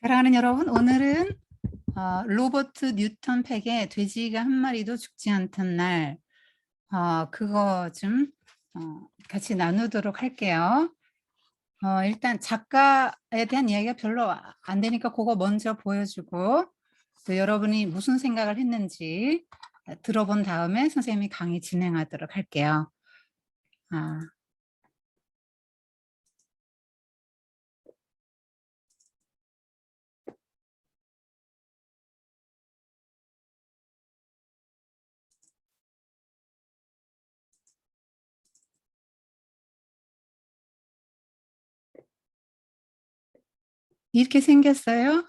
사랑하는 여러분, 오늘은 로버트 뉴턴 팩의 돼지가 한 마리도 죽지 않던 날, 그거 좀 같이 나누도록 할게요. 일단 작가에 대한 이야기가 별로 안 되니까 그거 먼저 보여주고, 또 여러분이 무슨 생각을 했는지 들어본 다음에 선생님이 강의 진행하도록 할게요. 이렇게 생겼어요.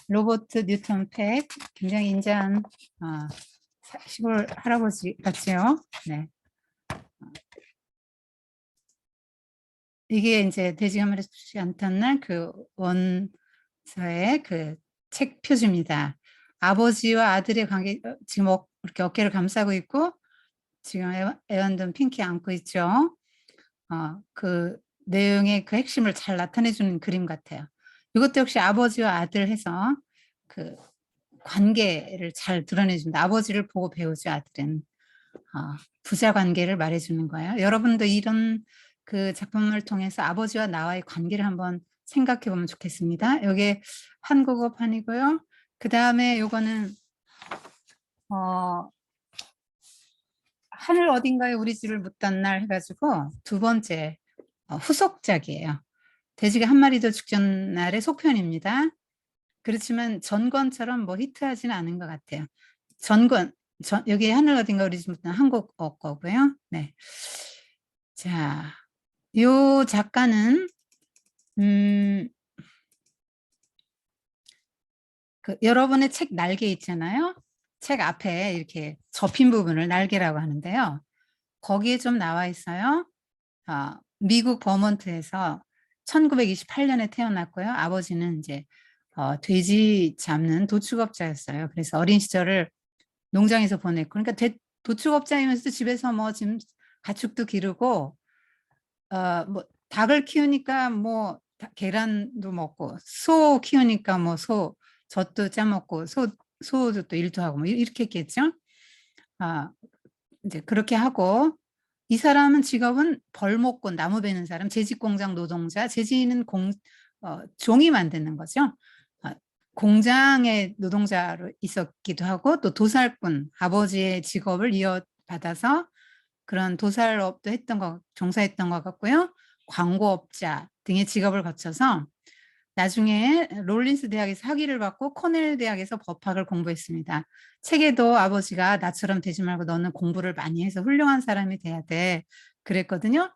로버트 뉴턴 팩, 굉장히 인자한 시골 할아버지 같죠? 네. 이게 이제 돼지가 말이 죽지 않던 날 그 원서의 그 책 표지입니다. 아버지와 아들의 관계, 지금 이렇게 어깨를 감싸고 있고, 지금 애완동 핑키 안고 있죠. 그 내용의 그 핵심을 잘 나타내주는 그림 같아요. 이것도 역시 아버지와 아들 해서 그 관계를 잘 드러내준다. 아버지를 보고 배우죠, 아들은. 부자 관계를 말해주는 거예요. 여러분도 이런 그 작품을 통해서 아버지와 나와의 관계를 한번 생각해 보면 좋겠습니다. 이게 한국어판이고요. 그 다음에 요거는 하늘 어딘가에 우리 집을 묻던 날 해가지고 두 번째 후속작이에요. 돼지가 한 마리도 죽던 날의 속편입니다. 그렇지만 전권처럼 뭐 히트하지는 않은 것 같아요. 전권, 여기 하늘 어딘가 우리 집 묻던 한국어 거고요. 네. 자, 요 작가는 여러분의 책 날개 있잖아요. 책 앞에 이렇게 접힌 부분을 날개라고 하는데요. 거기에 좀 나와 있어요. 미국 버몬트에서 1928년에 태어났고요. 아버지는 이제 돼지 잡는 도축업자였어요. 그래서 어린 시절을 농장에서 보냈고, 그러니까 도축업자이면서도 집에서 뭐 지금 가축도 기르고, 뭐 닭을 키우니까 뭐 계란도 먹고, 소 키우니까 뭐 젖도 짜먹고, 소도 또 일도 하고 뭐 이렇게 했겠죠. 이제 그렇게 하고, 이 사람은 직업은 벌목꾼, 나무 베는 사람, 제직공장 노동자, 제지는 종이 만드는 거죠. 공장의 노동자로 있었기도 하고, 또 도살꾼, 아버지의 직업을 이어받아서 그런 도살업도 종사했던 것 같고요. 광고업자 등의 직업을 거쳐서 나중에 롤린스 대학에서 학위를 받고 코넬 대학에서 법학을 공부했습니다. 책에도 아버지가 나처럼 되지 말고 너는 공부를 많이 해서 훌륭한 사람이 돼야 돼 그랬거든요.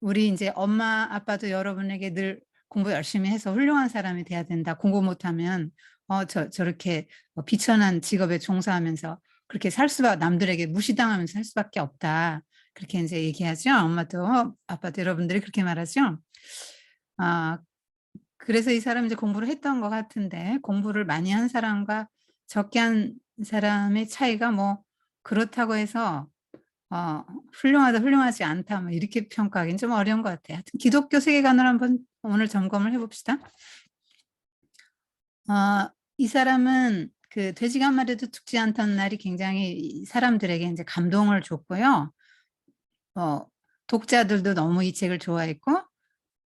우리 이제 엄마 아빠도 여러분에게 늘 공부 열심히 해서 훌륭한 사람이 돼야 된다. 공부 못하면 저렇게 비천한 직업에 종사하면서 그렇게 남들에게 무시당하면서 살 수밖에 없다. 그렇게 이제 얘기하죠. 엄마도 아빠도 여러분들이 그렇게 말하죠. 그래서 이 사람이 이제 공부를 했던 것 같은데, 공부를 많이 한 사람과 적게 한 사람의 차이가 뭐 그렇다고 해서 훌륭하다 훌륭하지 않다 뭐 이렇게 평가하기는 좀 어려운 것 같아요. 하여튼 기독교 세계관을 한번 오늘 점검을 해봅시다. 이 사람은 그 돼지가 한 마리도 죽지 않던 날이 굉장히 사람들에게 이제 감동을 줬고요. 독자들도 너무 이 책을 좋아했고,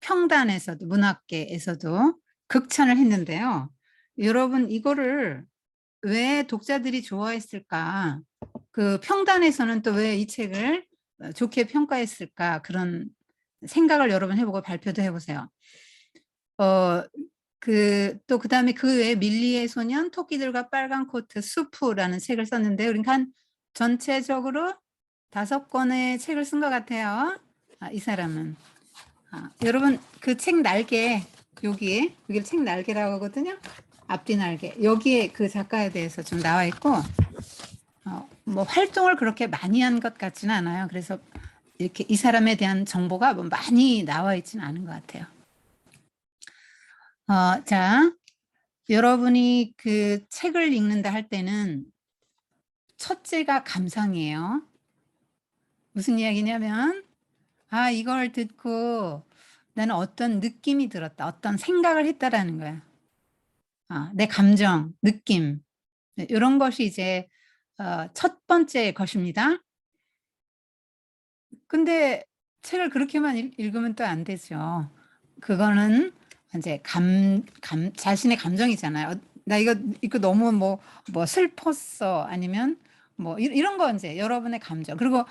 평단에서도, 문학계에서도 극찬을 했는데요. 여러분, 이거를 왜 독자들이 좋아했을까? 그 평단에서는 또 왜 이 책을 좋게 평가했을까? 그런 생각을 여러분 해보고 발표도 해보세요. 그 다음에 그 외에 밀리의 소년, 토끼들과 빨간 코트, 수프라는 책을 썼는데, 그러니까 한 전체적으로 5권의 책을 쓴 것 같아요. 이 사람은. 여러분, 그 책 날개, 여기를 책 날개라고 하거든요. 앞뒤 날개. 여기에 그 작가에 대해서 좀 나와 있고, 뭐 활동을 그렇게 많이 한 것 같지는 않아요. 그래서 이렇게 이 사람에 대한 정보가 뭐 많이 나와 있지는 않은 것 같아요. 자, 여러분이 그 책을 읽는다 할 때는 첫째가 감상이에요. 무슨 이야기냐면, 이걸 듣고 나는 어떤 느낌이 들었다. 어떤 생각을 했다라는 거야. 내 감정, 느낌. 네, 요런 것이 이제 첫 번째 것입니다. 근데 책을 그렇게만 읽으면 또 안 되죠. 그거는 이제 자신의 감정이잖아요. 나 이거 너무 뭐 슬펐어. 아니면 뭐 이런 거 이제 여러분의 감정. 그리고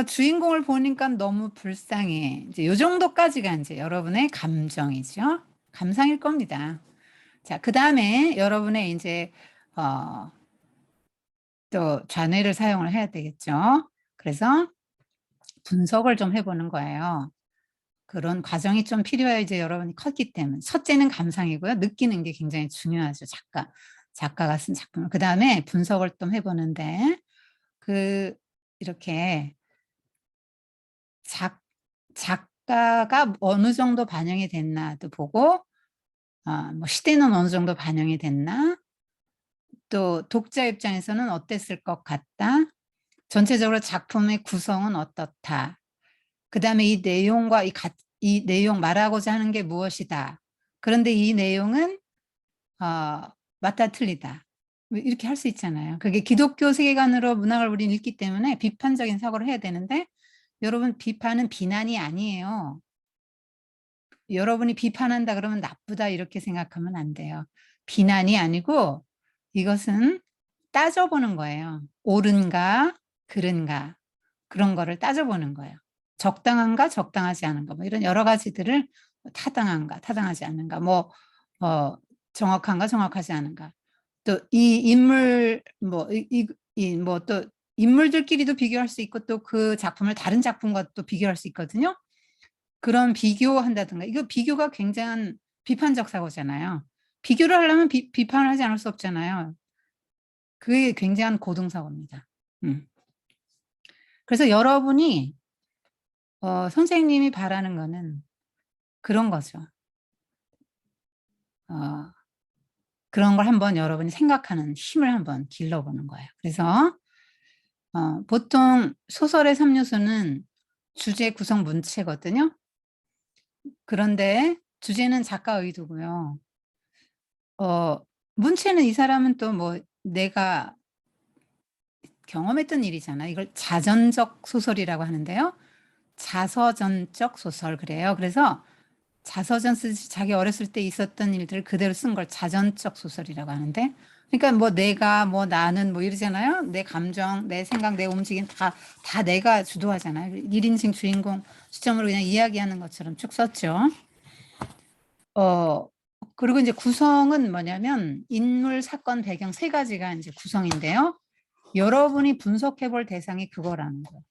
주인공을 보니까 너무 불쌍해. 이제 요 정도까지가 이제 여러분의 감정이죠. 감상일 겁니다. 자, 그다음에 여러분의 이제 또 좌뇌를 사용을 해야 되겠죠. 그래서 분석을 좀 해보는 거예요. 그런 과정이 좀 필요해요. 이제 여러분이 컸기 때문에. 첫째는 감상이고요. 느끼는 게 굉장히 중요하죠. 작가가 쓴 작품을. 그 다음에 분석을 좀 해보는데, 이렇게 작가가 어느 정도 반영이 됐나도 보고, 뭐 시대는 어느 정도 반영이 됐나, 또 독자 입장에서는 어땠을 것 같다, 전체적으로 작품의 구성은 어떻다, 그 다음에 이 내용과 이 내용 말하고자 하는 게 무엇이다. 그런데 이 내용은 맞다 틀리다. 이렇게 할 수 있잖아요. 그게 기독교 세계관으로 문학을 우리는 읽기 때문에 비판적인 사고를 해야 되는데 여러분 비판은 비난이 아니에요. 여러분이 비판한다 그러면 나쁘다 이렇게 생각하면 안 돼요. 비난이 아니고 이것은 따져보는 거예요. 옳은가 그른가 그런 거를 따져보는 거예요. 적당한가 적당하지 않은가 뭐 이런 여러 가지들을 타당한가 타당하지 않은가 뭐 정확한가 정확하지 않은가 또 이 인물 뭐 또 인물들끼리도 비교할 수 있고 또 그 작품을 다른 작품과 또 비교할 수 있거든요. 그런 비교한다든가 이거 비교가 굉장한 비판적 사고잖아요. 비교를 하려면 비판을 하지 않을 수 없잖아요. 그게 굉장한 고등사고입니다. 그래서 여러분이 선생님이 바라는 거는 그런 거죠. 그런 걸 한번 여러분이 생각하는 힘을 한번 길러보는 거예요. 그래서 보통 소설의 3요소는 주제, 구성, 문체거든요. 그런데 주제는 작가 의도고요. 문체는 이 사람은 또 뭐 내가 경험했던 일이잖아요. 이걸 자전적 소설이라고 하는데요. 자서전적 소설 그래요. 그래서 자서전 쓰듯이 자기 어렸을 때 있었던 일들을 그대로 쓴 걸 자전적 소설이라고 하는데 그러니까 뭐 내가 뭐 나는 뭐 이러잖아요. 내 감정, 내 생각, 내 움직임 다 내가 주도하잖아요. 1인칭 주인공 시점으로 그냥 이야기하는 것처럼 쭉 썼죠. 그리고 이제 구성은 뭐냐면 인물, 사건, 배경 세 가지가 이제 구성인데요. 여러분이 분석해 볼 대상이 그거라는 거예요.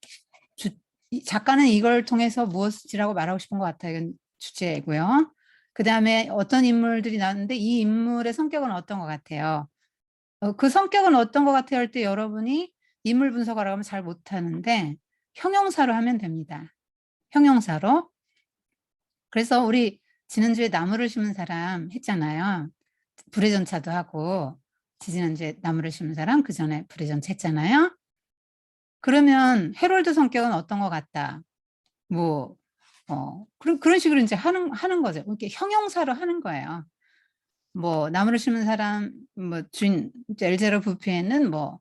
작가는 이걸 통해서 무엇이라고 말하고 싶은 것 같아요. 이건 주제고요. 그 다음에 어떤 인물들이 나왔는데 이 인물의 성격은 어떤 것 같아요. 그 성격은 어떤 것 같아요 할 때 여러분이 인물 분석을 하면 잘 못하는데 형용사로 하면 됩니다. 형용사로. 그래서 우리 지난주에 나무를 심은 사람 했잖아요. 불의 전차도 하고 지난주에 나무를 심은 사람 그 전에 불의 전차 했잖아요. 그러면 해롤드 성격은 어떤 것 같다. 뭐 그런 식으로 이제 하는 거죠. 이렇게 형용사로 하는 거예요. 뭐 나무를 심은 사람 뭐 주인 엘제로 부피에는 뭐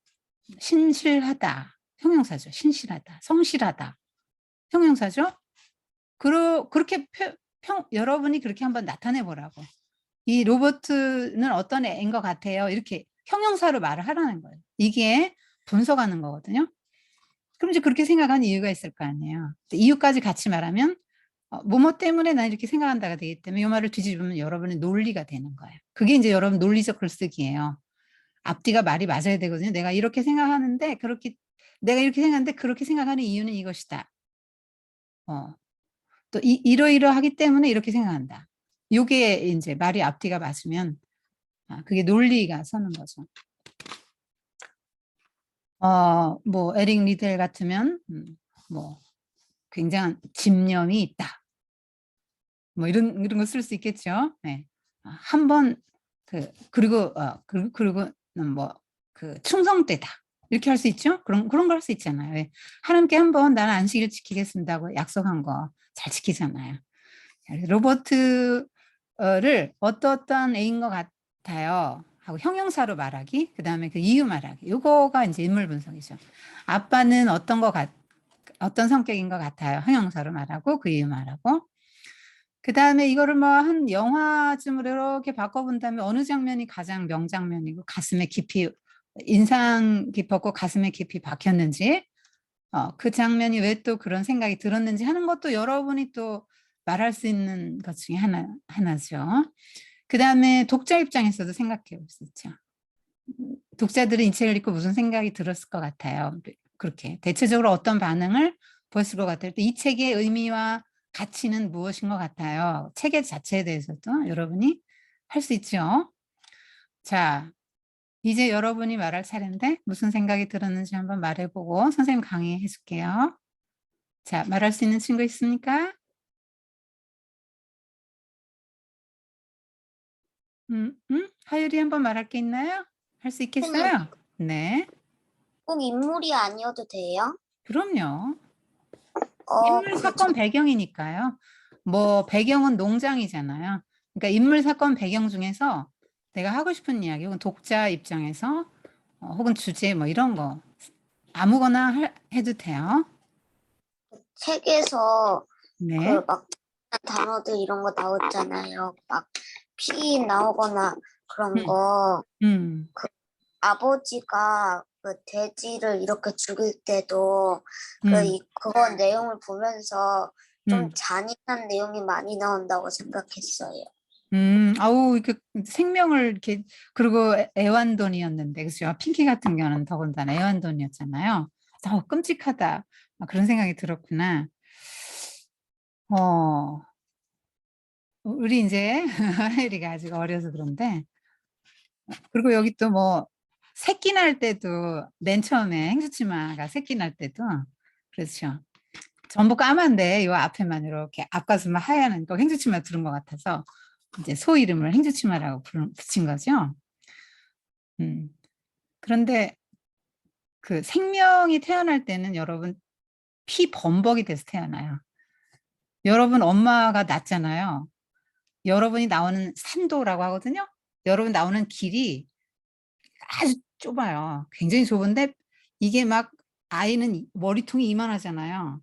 신실하다 형용사죠. 신실하다, 성실하다 형용사죠. 그렇게 여러분이 그렇게 한번 나타내 보라고. 이 로버트는 어떤 애인 것 같아요. 이렇게 형용사로 말을 하라는 거예요. 이게 분석하는 거거든요. 그럼 이제 그렇게 생각하는 이유가 있을 거 아니에요. 이유까지 같이 말하면 뭐뭐 때문에 난 이렇게 생각한다가 되기 때문에 이 말을 뒤집으면 여러분의 논리가 되는 거예요. 그게 이제 여러분 논리적 글쓰기예요. 앞뒤가 말이 맞아야 되거든요. 내가 이렇게 생각하는데 내가 이렇게 생각하는데 그렇게 생각하는 이유는 이것이다. 또 이러이러하기 때문에 이렇게 생각한다. 요게 이제 말이 앞뒤가 맞으면 그게 논리가 서는 거죠. 뭐 에릭 리델 같으면 뭐 굉장한 집념이 있다. 뭐 이런 거 쓸 수 있겠죠. 네. 한번 그리고 뭐 충성되다. 이렇게 할 수 있죠. 그런 걸 할 수 있잖아요. 하나님께 한번 나는 안식일 지키겠습니다고 약속한 거 잘 지키잖아요. 로버트를 어떤 애인 것 같아요 하고 형용사로 말하기, 그 다음에 그 이유 말하기, 이거가 이제 인물 분석이죠. 아빠는 어떤 성격인 것 같아요, 형용사로 말하고 그 이유 말하고. 그 다음에 이거를 뭐 한 영화쯤으로 이렇게 바꿔본다면 어느 장면이 가장 명장면이고 가슴에 깊이 인상 깊었고 가슴에 깊이 박혔는지, 그 장면이 왜 또 그런 생각이 들었는지 하는 것도 여러분이 또 말할 수 있는 것 중에 하나죠. 그 다음에 독자 입장에서도 생각해 볼 수 있죠. 독자들은 이 책을 읽고 무슨 생각이 들었을 것 같아요. 그렇게 대체적으로 어떤 반응을 보였을 것 같아요. 이 책의 의미와 가치는 무엇인 것 같아요. 책의 자체에 대해서도 여러분이 할 수 있죠. 자, 이제 여러분이 말할 차례인데 무슨 생각이 들었는지 한번 말해보고 선생님 강의해 줄게요. 자, 말할 수 있는 친구 있습니까? 하율이 한번 말할 게 있나요? 할 수 있겠어요? 네, 꼭 인물이 아니어도 돼요? 그럼요. 인물 사건 배경이니까요. 뭐 배경은 농장이잖아요. 그러니까 인물 사건 배경 중에서 내가 하고 싶은 이야기 혹은 독자 입장에서 혹은 주제 뭐 이런 거 아무거나 해도 돼요. 책에서 네. 막 단어들 이런 거 나왔잖아요. 막 피 나오거나 그런 거. 음. 아버지가 그 돼지를 이렇게 죽일 때도 그거 내용을 보면서 좀 잔인한 내용이 많이 나온다고 생각했어요. 아우, 이렇게 생명을 이렇게, 그리고 애완돈이었는데, 그죠? 핑키 같은 경우는 더군다나 애완돈이었잖아요. 끔찍하다. 그런 생각이 들었구나. 우리 이제 하율이가 아직 어려서 그런데, 그리고 여기 또 뭐, 새끼 날 때도, 맨 처음에 행주치마가 새끼 날 때도, 그렇죠. 전부 까만데, 요 앞에만 이렇게 앞가슴만 하얀 거 행주치마 들은 것 같아서, 이제 소 이름을 행주치마라고 붙인 거죠. 그런데 그 생명이 태어날 때는 여러분 피범벅이 돼서 태어나요. 여러분 엄마가 낳잖아요. 여러분이 나오는 산도라고 하거든요. 여러분 나오는 길이 아주 좁아요. 굉장히 좁은데 이게 막 아이는 머리통이 이만하잖아요.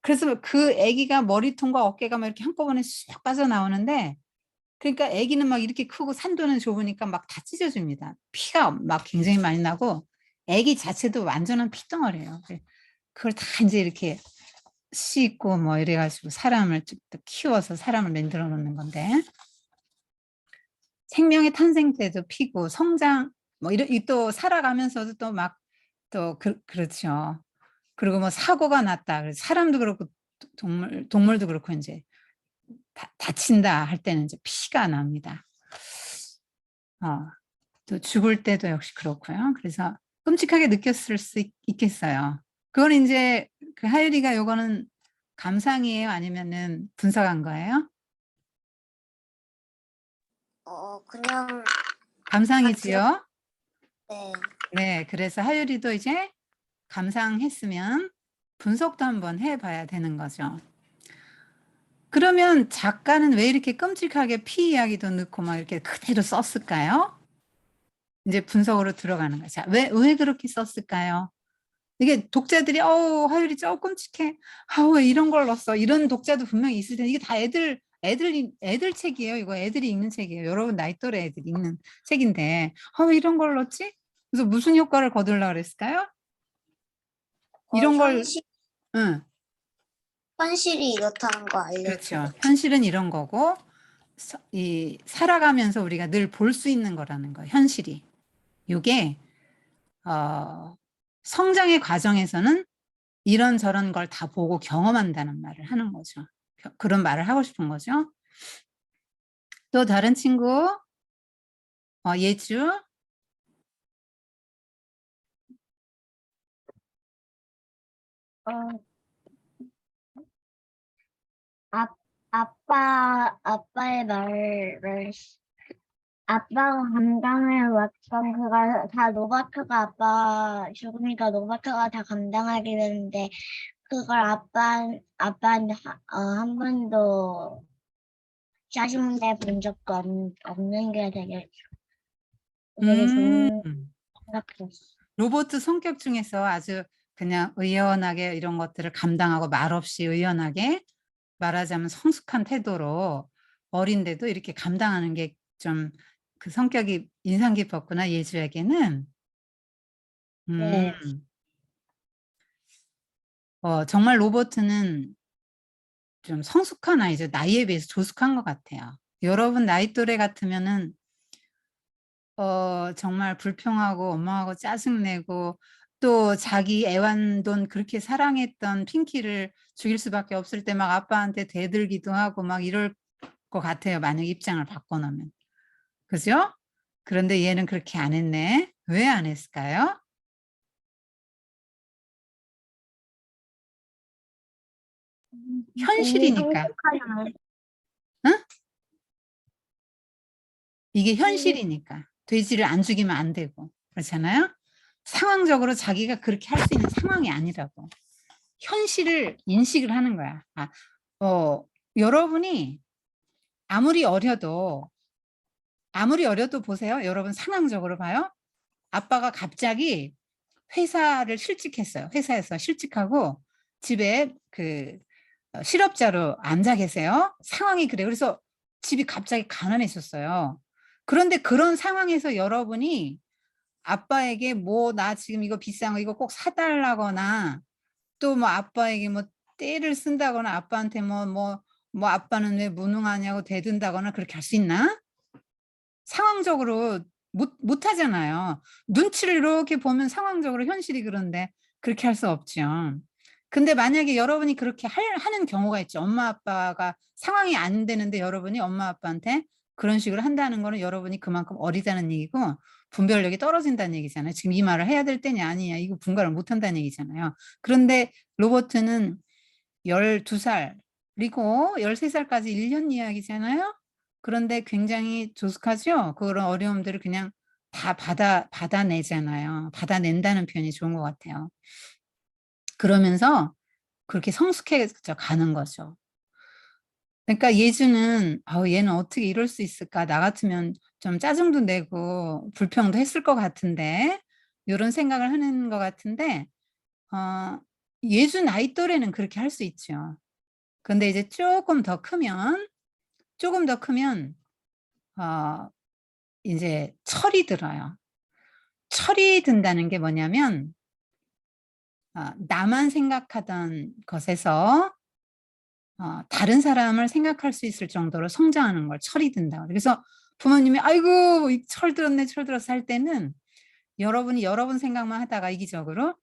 그래서 그 아기가 머리통과 어깨가 막 이렇게 한꺼번에 쑥 빠져나오는데, 그러니까 아기는 막 이렇게 크고 산도는 좁으니까 막 다 찢어집니다. 피가 막 굉장히 많이 나고 아기 자체도 완전한 피덩어리예요. 그걸 다 이제 이렇게 씻고 뭐 이래 가지고 사람을 쭉 키워서 사람을 만들어 놓는 건데, 생명의 탄생 때도 피고 성장 뭐 또 살아가면서도 또 막 또 그렇죠. 그리고 뭐 사고가 났다. 그래서 사람도 그렇고 동물도 그렇고 인제 다친다 할 때는 이제 피가 납니다. 또 죽을 때도 역시 그렇고요. 그래서 끔찍하게 느꼈을 수 있겠어요. 그건 인제 그 하율이가 요거는 감상이에요? 아니면은 분석한 거예요? 그냥 감상이지요? 네. 네. 그래서 하율이도 이제 감상했으면 분석도 한번 해 봐야 되는 거죠. 그러면 작가는 왜 이렇게 끔찍하게 피 이야기도 넣고 막 이렇게 그대로 썼을까요? 인제 분석으로 들어가는 거죠. 자, 왜 그렇게 썼을까요? 이게 독자들이 "어우 하율이 끔찍해. 아우 왜 이런 걸 넣었어." 이런 독자도 분명히 있을 텐데, 이게 다 애들 책이에요. 이거 애들이 읽는 책이에요. 여러분 나이 또래 애들이 읽는 책인데 '아 왜 이런 걸 넣었지?' 그래서 무슨 효과를 거두려고 그랬을까요? 이런 걸 현실 응. 현실이 이렇다는 거 그렇죠. 알려주고. 현실은 이런 거고 이 살아가면서 우리가 늘 볼 수 있는 거라는 거예요, 현실이. 요게 성장의 과정에서는 이런저런 걸 다 보고 경험한다는 말을 하는 거죠. 그런 말을 하고 싶은 거죠. 또 다른 친구 예주. 어, 아빠의 말을, 아빠가 감당해왔던 그가 다 로버트가 아빠 죽으니까 로버트가 다 감당하게 되는데, 그걸 아빠는 한 번도 짜증내 본 적도 없는 게 되게 좋은 생각이었어. 로봇 성격 중에서 아주 그냥 의연하게 이런 것들을 감당하고 말없이 의연하게 말하자면 성숙한 태도로 어린데도 이렇게 감당하는 게 좀 그 성격이 인상 깊었구나, 예주에게는. 네. 정말 로버트는 좀 성숙한 아이죠. 나이에 비해서 조숙한 것 같아요. 여러분 나이 또래 같으면은 정말 불평하고 엄마하고 짜증내고 또 자기 애완돈 그렇게 사랑했던 핑키를 죽일 수밖에 없을 때 막 아빠한테 대들기도 하고 막 이럴 것 같아요. 만약 입장을 바꿔놓으면. 그죠? 그런데 얘는 그렇게 안 했네. 왜 안 했을까요? 현실이니까. 응? 이게 현실이니까. 돼지를 안 죽이면 안 되고. 그렇잖아요? 상황적으로 자기가 그렇게 할 수 있는 상황이 아니라고. 현실을 인식을 하는 거야. 여러분이 아무리 어려도 보세요. 여러분 상황적으로 봐요. 아빠가 갑자기 회사를 실직했어요. 회사에서 실직하고 집에 실업자로 앉아 계세요. 상황이 그래요. 그래서 집이 갑자기 가난했었어요. 그런데 그런 상황에서 여러분이 아빠에게 뭐 나 지금 이거 비싼 거 이거 꼭 사달라거나 또 뭐 아빠에게 뭐 떼를 쓴다거나 아빠한테 뭐 아빠는 왜 무능하냐고 대든다거나 그렇게 할 수 있나? 상황적으로 못 하잖아요. 눈치를 이렇게 보면 상황적으로 현실이 그런데 그렇게 할 수 없죠. 근데 만약에 여러분이 그렇게 하는 경우가 있죠. 엄마 아빠가 상황이 안 되는데 여러분이 엄마 아빠한테 그런 식으로 한다는 거는 여러분이 그만큼 어리다는 얘기고 분별력이 떨어진다는 얘기잖아요. 지금 이 말을 해야 될 때냐 아니냐 이거 분간을 못 한다는 얘기잖아요. 그런데 로버트는 12살 그리고 13살까지 1년 이야기잖아요. 그런데 굉장히 조숙하죠. 그런 어려움들을 그냥 다 받아내잖아요. 받아낸다는 표현이 좋은 것 같아요. 그러면서 그렇게 성숙해져 가는 거죠. 그러니까 예주는 얘는 어떻게 이럴 수 있을까? 나 같으면 좀 짜증도 내고 불평도 했을 것 같은데 이런 생각을 하는 것 같은데 예주 나이 또래는 그렇게 할 수 있죠. 근데 이제 조금 더 크면 이제 철이 들어요. 철이 든다는 게 뭐냐면 나만 생각하던 것에서 다른 사람을 생각할 수 있을 정도로 성장하는 걸 철이 든다. 그래서 부모님이 아이고 철 들었네 철 들었어 할 때는 여러분이 여러분 생각만 하다가 이기적으로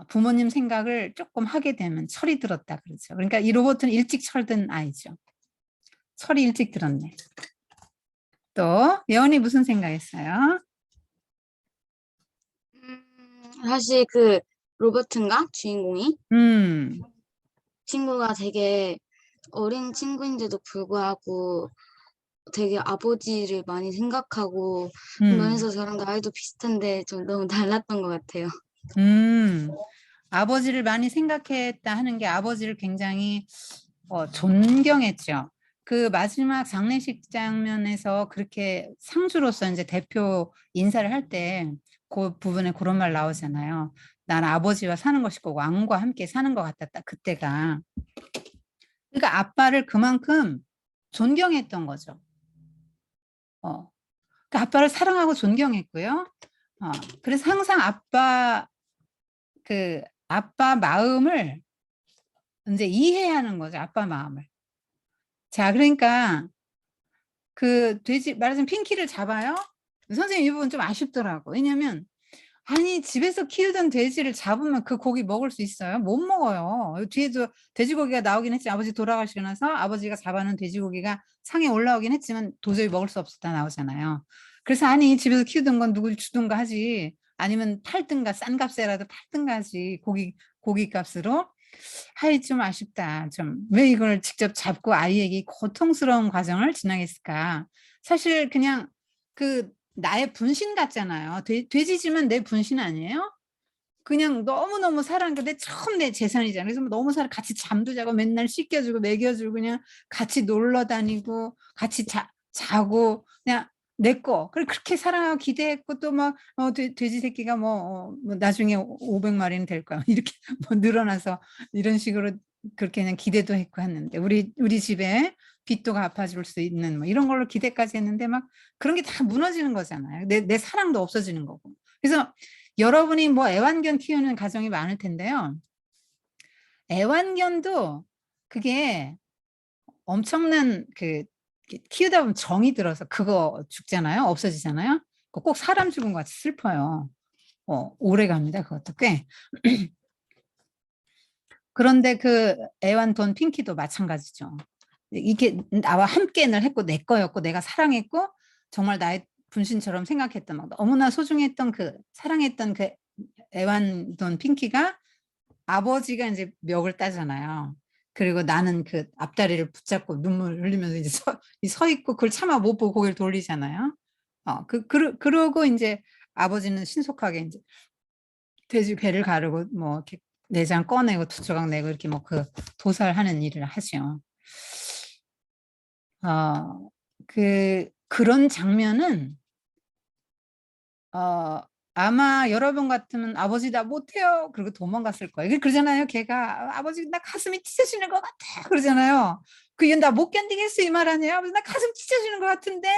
부모님 생각을 조금 하게 되면 철이 들었다 그러죠. 그러니까 이 로봇은 일찍 철든 아이죠. 철이 일찍 들었네. 또 예원이 무슨 생각했어요? 사실 그 로버트인가? 주인공이? 음. 친구가 되게 어린 친구인데도 불구하고 되게 아버지를 많이 생각하고 면에서 저랑 나이도 비슷한데 좀 너무 달랐던 것 같아요. 아버지를 많이 생각했다 하는 게 아버지를 굉장히 존경했죠. 그 마지막 장례식 장면에서 그렇게 상주로서 이제 대표 인사를 할 때 그 부분에 그런 말 나오잖아요. 난 아버지와 사는 것이 꼭 왕과 함께 사는 것 같았다. 그때가. 그러니까 아빠를 그만큼 존경했던 거죠. 그러니까 아빠를 사랑하고 존경했고요. 그래서 항상 아빠 마음을 이제 이해하는 거죠. 아빠 마음을. 자, 그러니까 그 돼지 말하자면 핑키를 잡아요. 선생님 이 부분 좀 아쉽더라고. 왜냐면 아니 집에서 키우던 돼지를 잡으면 그 고기 먹을 수 있어요? 못 먹어요. 뒤에도 돼지고기가 나오긴 했지. 아버지 돌아가시고 나서 아버지가 잡아놓은 돼지고기가 상에 올라오긴 했지만 도저히 먹을 수 없었다 나오잖아요. 그래서 아니 집에서 키우던 건 누굴 주든가 하지. 아니면 팔든가 싼 값에라도 팔든가 하지. 고기 값으로. 하이 좀 아쉽다. 좀 왜 이걸 직접 잡고 아이에게 고통스러운 과정을 지나겠을까? 사실 그냥 그 나의 분신 같잖아요. 돼지지만 내 분신 아니에요? 그냥 너무너무 사랑하니까 내 처음 내 재산이잖아. 그래서 너무 같이 잠도 자고 맨날 씻겨주고 먹여주고 그냥 같이 놀러 다니고 같이 자고 그냥 내 거. 그렇게 사랑하고 기대했고 또 막 돼지 새끼가 뭐 나중에 500마리는 될 거야. 이렇게 뭐 늘어나서 이런 식으로 그렇게 그냥 기대도 했고 했는데 우리 집에 빚도 갚아줄 수 있는 뭐 이런 걸로 기대까지 했는데 막 그런 게 다 무너지는 거잖아요. 내 사랑도 없어지는 거고. 그래서 여러분이 뭐 애완견 키우는 가정이 많을 텐데요. 애완견도 그게 엄청난 키우다 보면 정이 들어서 그거 죽잖아요. 없어지잖아요. 꼭 사람 죽은 것 같이 슬퍼요. 오래 갑니다. 그것도 꽤. 그런데 그 애완돈 핑키도 마찬가지죠. 이게 나와 함께 늘 했고 내 거였고 내가 사랑했고 정말 나의 분신처럼 생각했던 막 너무나 소중했던 사랑했던 그 애완돈 핑키가 아버지가 이제 멱을 따잖아요. 그리고 나는 그 앞다리를 붙잡고 눈물 흘리면서 이제 서 있고 그걸 차마 못 보고 고개를 돌리잖아요. 그러고 이제 아버지는 신속하게 이제 돼지 배를 가르고 뭐 이렇게 내장 꺼내고 두 조각 내고 이렇게 뭐 도살하는 일을 하죠. 그런 장면은 아마 여러분 같으면 아버지 나 못해요. 그리고 도망갔을 거예요. 그러잖아요. 걔가 아버지 나 가슴이 찢어지는 것 같아. 그러잖아요. 얘 나 못 견디겠어 이 말 아니에요. 아버지 나 가슴 찢어지는 것 같은데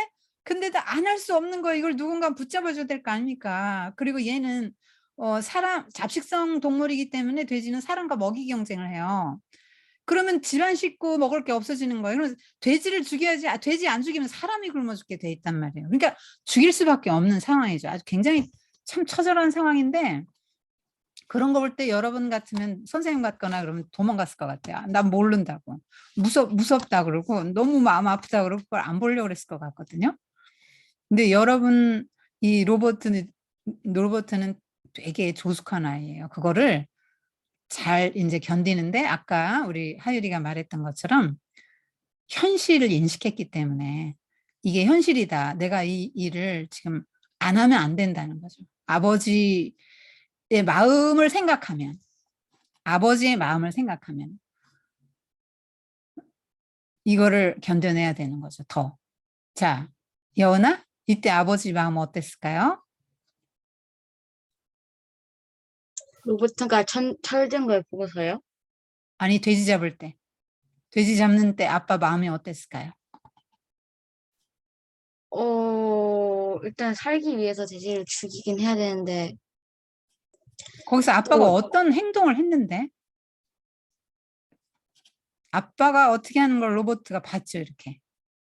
근데 나 안 할 수 없는 거예요. 이걸 누군가 붙잡아줘야 될 거 아닙니까? 그리고 얘는 잡식성 동물이기 때문에 돼지는 사람과 먹이 경쟁을 해요. 그러면 집안 식구 먹을 게 없어지는 거예요. 그래서 돼지를 죽여야지 돼지 안 죽이면 사람이 굶어 죽게 돼 있단 말이에요. 그러니까 죽일 수밖에 없는 상황이죠. 아주 굉장히 참 처절한 상황인데 그런 거 볼 때 여러분 같으면 선생님 같거나 그러면 도망갔을 것 같아요. 난 모른다고. 무섭다 그러고 너무 마음 아프다 그러고 그걸 안 보려고 그랬을 것 같거든요. 근데 여러분 이 로버트는 되게 조숙한 아이예요. 그거를 잘 이제 견디는데 아까 우리 하율이가 말했던 것처럼 현실을 인식했기 때문에 이게 현실이다. 내가 이 일을 지금 안 하면 안 된다는 거죠. 아버지의 마음을 생각하면 이거를 견뎌내야 되는 거죠. 더. 자, 여은아, 이때 아버지 마음 어땠을까요? 로버트가 철든 걸 보고서요? 아니, 돼지 잡을 때. 돼지 잡는 때 아빠 마음이 어땠을까요? 일단 살기 위해서 돼지를 죽이긴 해야 되는데, 거기서 아빠가 또, 어떤 행동을 했는데? 아빠가 어떻게 하는 걸 로버트가 봤죠, 이렇게.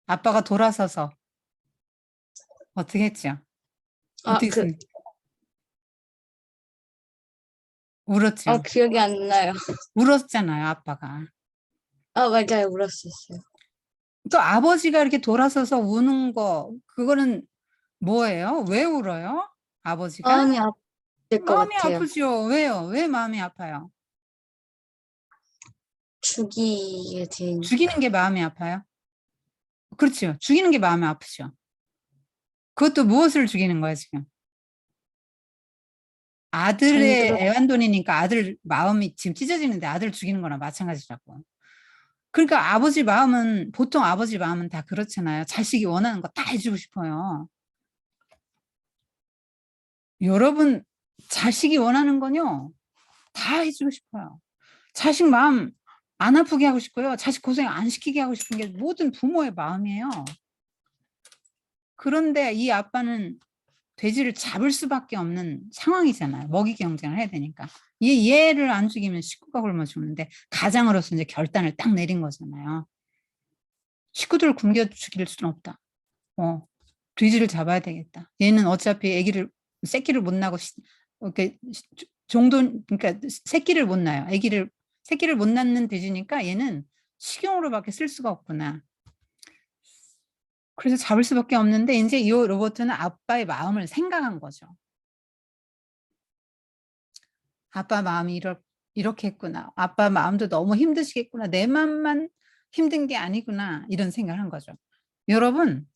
아빠가 돌아서서 어떻게 했죠? 어떻게 했습니까? 울었죠. 기억이 안 나요. 울었잖아요, 아빠가. 맞아요. 울었었어요. 또 아버지가 이렇게 돌아서서 우는 거, 그거는 뭐예요? 왜 울어요? 아버지가? 마음이 아플 것 마음이 같아요. 아프죠. 왜요? 왜 마음이 아파요? 죽이게 된. 죽이는 게 마음이 아파요? 그렇죠. 죽이는 게 마음이 아프죠. 그것도 무엇을 죽이는 거예요, 지금? 아들의 정들어. 애완돈이니까 아들 마음이 지금 찢어지는데 아들 죽이는 거나 마찬가지라고. 그러니까 보통 아버지 마음은 다 그렇잖아요. 자식이 원하는 거 다 해주고 싶어요. 여러분, 자식이 원하는 건요, 다 해주고 싶어요. 자식 마음 안 아프게 하고 싶고요. 자식 고생 안 시키게 하고 싶은 게 모든 부모의 마음이에요. 그런데 이 아빠는 돼지를 잡을 수밖에 없는 상황이잖아요. 먹이 경쟁을 해야 되니까. 얘를 안 죽이면 식구가 굶어 죽는데 가장으로서 이제 결단을 딱 내린 거잖아요. 식구들을 굶겨 죽일 수는 없다. 돼지를 잡아야 되겠다. 얘는 어차피 새끼를 못 나고 이렇게 그러니까 새끼를 못 낳아요. 새끼를 못 낳는 돼지니까 얘는 식용으로밖에 쓸 수가 없구나. 그래서 잡을 수밖에 없는데 이제 이 로버트는 아빠의 마음을 생각한 거죠. 아빠 마음이 이렇게 했구나. 아빠 마음도 너무 힘드시겠구나. 내 마음만 힘든 게 아니구나. 이런 생각을 한 거죠. 여러분,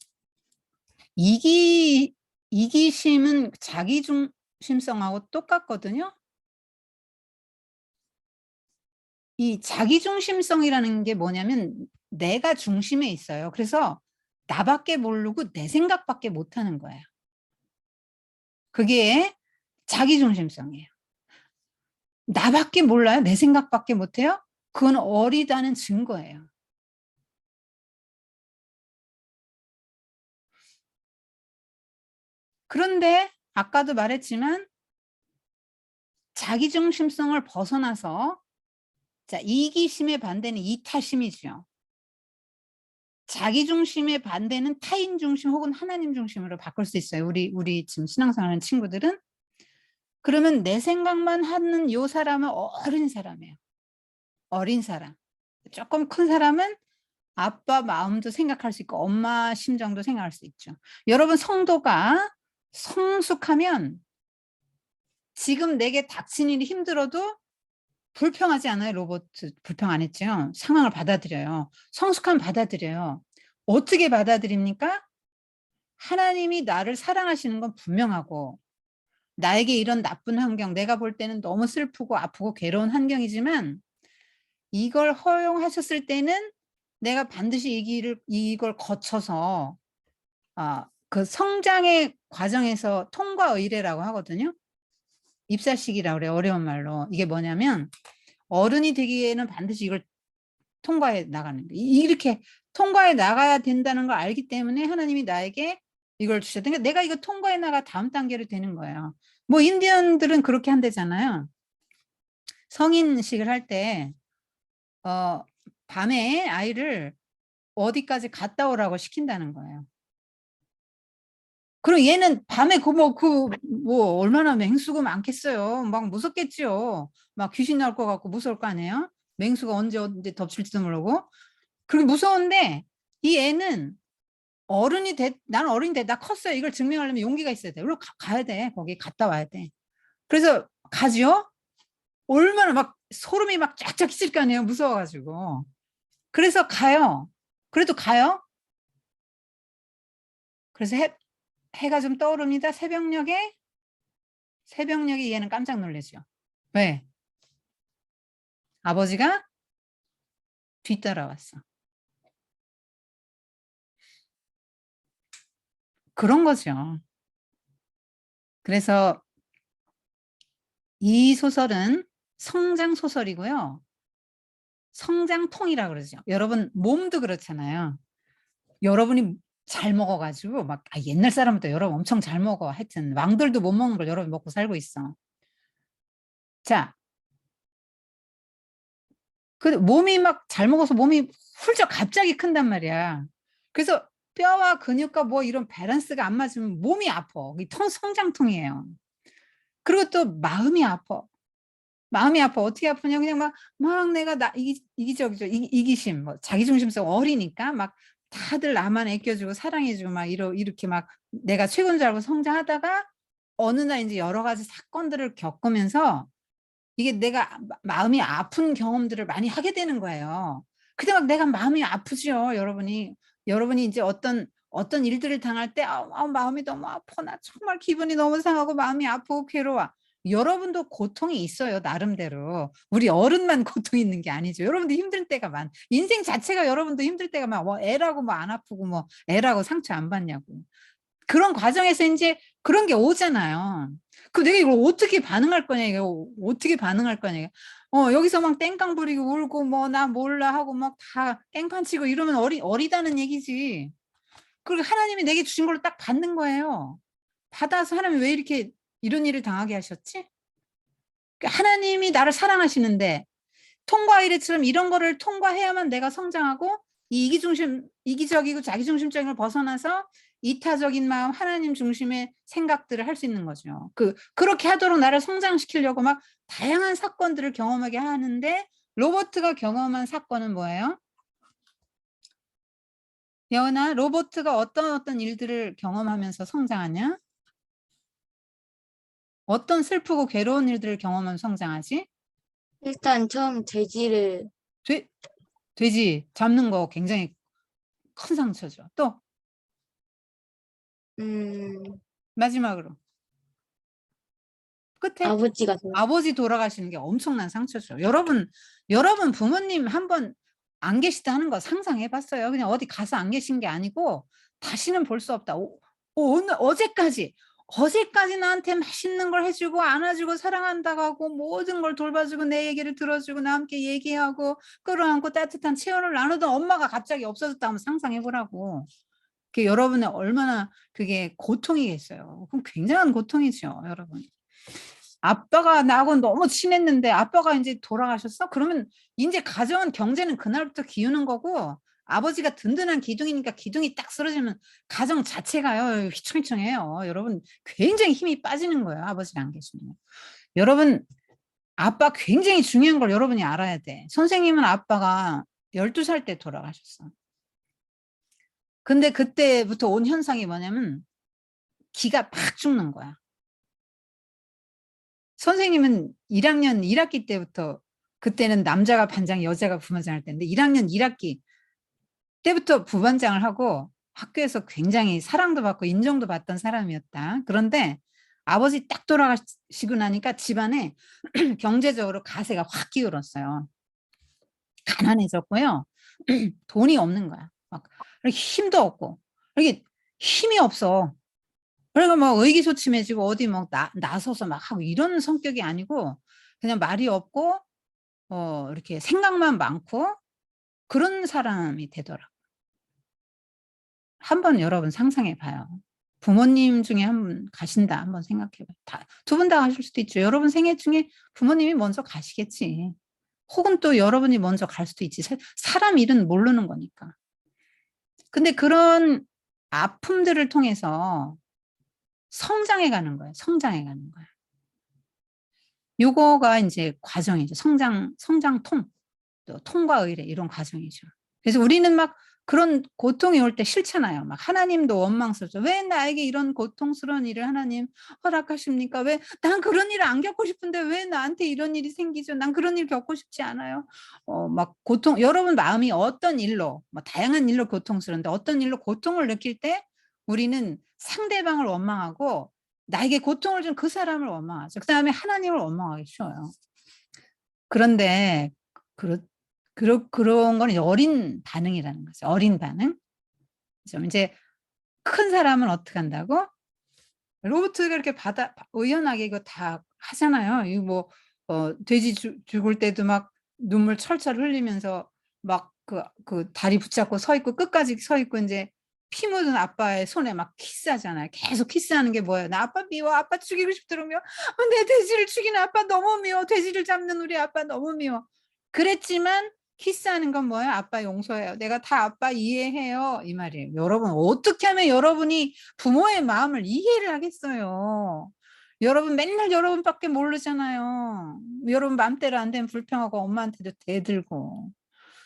이기심은 자기중심성하고 똑같거든요. 이 자기중심성이라는 게 뭐냐면 내가 중심에 있어요. 그래서 나밖에 모르고 내 생각밖에 못하는 거예요. 그게 자기중심성이에요. 나밖에 몰라요? 내 생각밖에 못해요? 그건 어리다는 증거예요. 그런데 아까도 말했지만 자기중심성을 벗어나서 자, 이기심의 반대는 이타심이죠. 자기중심의 반대는 타인중심 혹은 하나님 중심으로 바꿀 수 있어요. 우리 지금 신앙생활하는 친구들은. 그러면 내 생각만 하는 요 사람은 어린 사람이에요. 어린 사람. 조금 큰 사람은 아빠 마음도 생각할 수 있고 엄마 심정도 생각할 수 있죠. 여러분 성도가 성숙하면 지금 내게 닥친 일이 힘들어도 불평하지 않아요. 로봇 불평 안 했죠. 상황을 받아들여요. 성숙하면 받아들여요. 어떻게 받아들입니까? 하나님이 나를 사랑하시는 건 분명하고 나에게 이런 나쁜 환경, 내가 볼 때는 너무 슬프고 아프고 괴로운 환경이지만 이걸 허용하셨을 때는 내가 반드시 이걸 거쳐서 그 성장의 과정에서 통과 의례라고 하거든요. 입사식이라고 그래요. 어려운 말로. 이게 뭐냐면 어른이 되기에는 반드시 이걸 통과해 나가는 거예요. 이렇게 통과해 나가야 된다는 걸 알기 때문에 하나님이 나에게 이걸 주셨다. 그러니까 내가 이거 통과해 나가 다음 단계로 되는 거예요. 뭐 인디언들은 그렇게 한대잖아요. 성인식을 할 때 밤에 아이를 어디까지 갔다 오라고 시킨다는 거예요. 그럼 얘는 밤에 뭐 얼마나 맹수가 많겠어요. 막 무섭겠죠. 막 귀신 나올 것 같고 무서울 거 아니에요. 맹수가 언제 덮칠지도 모르고. 그렇게 무서운데 이 애는 나는 어른이 돼. 나 컸어요. 이걸 증명하려면 용기가 있어야 돼. 가야 돼. 거기 갔다 와야 돼. 그래서 가죠. 얼마나 막 소름이 막 쫙쫙 있을 거 아니에요. 무서워가지고. 그래서 가요. 그래도 가요. 그래서 해가 좀 떠오릅니다. 새벽녘에 얘는 깜짝 놀라죠. 왜? 아버지가 뒤따라왔어. 그런 거죠. 그래서 이 소설은 성장 소설이고요. 성장통이라고 그러죠. 여러분 몸도 그렇잖아요. 여러분이 잘 먹어가지고 막 옛날 사람부터 여러분 엄청 잘 먹어. 하여튼 왕들도 못 먹는 걸 여러분 먹고 살고 있어. 자, 그 몸이 막 잘 먹어서 몸이 훌쩍 갑자기 큰단 말이야. 그래서 뼈와 근육과 뭐 이런 밸런스가 안 맞으면 몸이 아파. 이 성장통이에요. 그리고 또 마음이 아파. 마음이 아파. 어떻게 아프냐? 그냥 막 내가 이기적이죠. 이기심, 뭐 자기중심성 어리니까 막 다들 나만 아껴주고 사랑해주고 막 이렇게 막 내가 최고인 줄 알고 성장하다가 어느 날 이제 여러 가지 사건들을 겪으면서 이게 내가 마음이 아픈 경험들을 많이 하게 되는 거예요. 그때 막 내가 마음이 아프죠, 여러분이. 여러분이 이제 어떤 일들을 당할 때 마음이 너무 아파. 나 정말 기분이 너무 상하고 마음이 아프고 괴로워. 여러분도 고통이 있어요, 나름대로. 우리 어른만 고통이 있는 게 아니죠. 여러분도 힘들 때가 인생 자체가 여러분도 힘들 때가 뭐 애라고 뭐 안 아프고 뭐 애라고 상처 안 받냐고. 그런 과정에서 이제 그런 게 오잖아요. 그럼 내가 이걸 어떻게 반응할 거냐, 이거 어떻게 반응할 거냐. 여기서 막 땡깡 부리고 울고 뭐 나 몰라 하고 막 다 깽판 치고 이러면 어리다는 얘기지. 그리고 하나님이 내게 주신 걸로 딱 받는 거예요. 받아서 하나님이 왜 이렇게 이런 일을 당하게 하셨지? 하나님이 나를 사랑하시는데 통과 의례처럼 이런 거를 통과해야만 내가 성장하고 이 이기적이고 자기중심적인 걸 벗어나서 이타적인 마음, 하나님 중심의 생각들을 할 수 있는 거죠. 그렇게 하도록 나를 성장시키려고 막 다양한 사건들을 경험하게 하는데 로버트가 경험한 사건은 뭐예요? 여은아, 로버트가 어떤 일들을 경험하면서 성장하냐? 어떤 슬프고 괴로운 일들을 경험하면서 성장하지? 일단 처음 돼지를 돼지 잡는 거 굉장히 큰 상처죠. 또 음, 마지막으로 끝에 아버지가 아버지 돌아가시는 게 엄청난 상처죠. 여러분 부모님 한번 안 계시다 하는 거 상상해 봤어요? 그냥 어디 가서 안 계신 게 아니고 다시는 볼 수 없다. 오늘 어제까지 나한테 맛있는 걸 해주고 안아주고 사랑한다고 하고 모든 걸 돌봐주고 내 얘기를 들어주고 나와 함께 얘기하고 끌어안고 따뜻한 체온을 나누던 엄마가 갑자기 없어졌다 하면 상상해 보라고. 그게 여러분의 얼마나 그게 고통이겠어요. 그럼 굉장한 고통이죠, 여러분. 아빠가 나하고 너무 친했는데 아빠가 이제 돌아가셨어? 그러면 이제 가정은 경제는 그날부터 기우는 거고 아버지가 든든한 기둥이니까 기둥이 딱 쓰러지면 가정 자체가요 휘청휘청해요. 여러분 굉장히 힘이 빠지는 거예요. 아버지가 안 계시면. 여러분 아빠 굉장히 중요한 걸 여러분이 알아야 돼. 선생님은 아빠가 12살 때 돌아가셨어. 근데 그때부터 온 현상이 뭐냐면 기가 팍 죽는 거야. 선생님은 1학년 1학기 때부터 그때는 남자가 반장 여자가 부반장 할 때인데 1학년 1학기 때부터 부반장을 하고 학교에서 굉장히 사랑도 받고 인정도 받던 사람이었다. 그런데 아버지 딱 돌아가시고 나니까 집안에 경제적으로 가세가 확 기울었어요. 가난해졌고요. 돈이 없는 거야. 막 힘도 없고 이렇게 힘이 없어. 그러니까 막 의기소침해지고 어디 막 나서서 막 하고 이런 성격이 아니고 그냥 말이 없고 이렇게 생각만 많고 그런 사람이 되더라고요. 한번 여러분 상상해 봐요. 부모님 중에 한 분 가신다 한번 생각해 봐요. 두 분 다 가실 수도 있죠. 여러분 생애 중에 부모님이 먼저 가시겠지. 혹은 또 여러분이 먼저 갈 수도 있지. 사람 일은 모르는 거니까. 근데 그런 아픔들을 통해서 성장해 가는 거예요. 성장해 가는 거야. 요거가 이제 과정이죠. 성장통, 또 통과 의례 이런 과정이죠. 그래서 우리는 막 그런 고통이 올 때 싫잖아요. 막 하나님도 원망스럽죠. 왜 나에게 이런 고통스러운 일을 하나님 허락하십니까? 왜 난 그런 일을 안 겪고 싶은데 왜 나한테 이런 일이 생기죠? 난 그런 일 겪고 싶지 않아요. 막 여러분 마음이 어떤 일로, 뭐 다양한 일로 고통스러운데 어떤 일로 고통을 느낄 때 우리는 상대방을 원망하고 나에게 고통을 준 그 사람을 원망하죠. 그다음에 하나님을 원망하기 쉬워요. 그런데 그런 거는 어린 반응이라는 거죠. 어린 반응. 그죠? 이제 큰 사람은 어떻게 한다고? 로봇가 이렇게 의연하게 이거 다 하잖아요. 이거 뭐 돼지 죽을 때도 막 눈물 철철 흘리면서 막 그 다리 붙잡고 서 있고 끝까지 서 있고 이제 피 묻은 아빠의 손에 막 키스하잖아요. 계속 키스하는 게 뭐예요? 나 아빠 미워. 아빠 죽이고 싶더라며. 내 돼지를 죽이는 아빠 너무 미워. 돼지를 잡는 우리 아빠 너무 미워. 그랬지만 키스하는 건 뭐예요? 아빠 용서해요. 내가 다 아빠 이해해요. 이 말이에요. 여러분 어떻게 하면 여러분이 부모의 마음을 이해를 하겠어요. 여러분 맨날 여러분밖에 모르잖아요. 여러분 맘대로 안 되면 불평하고 엄마한테도 대들고.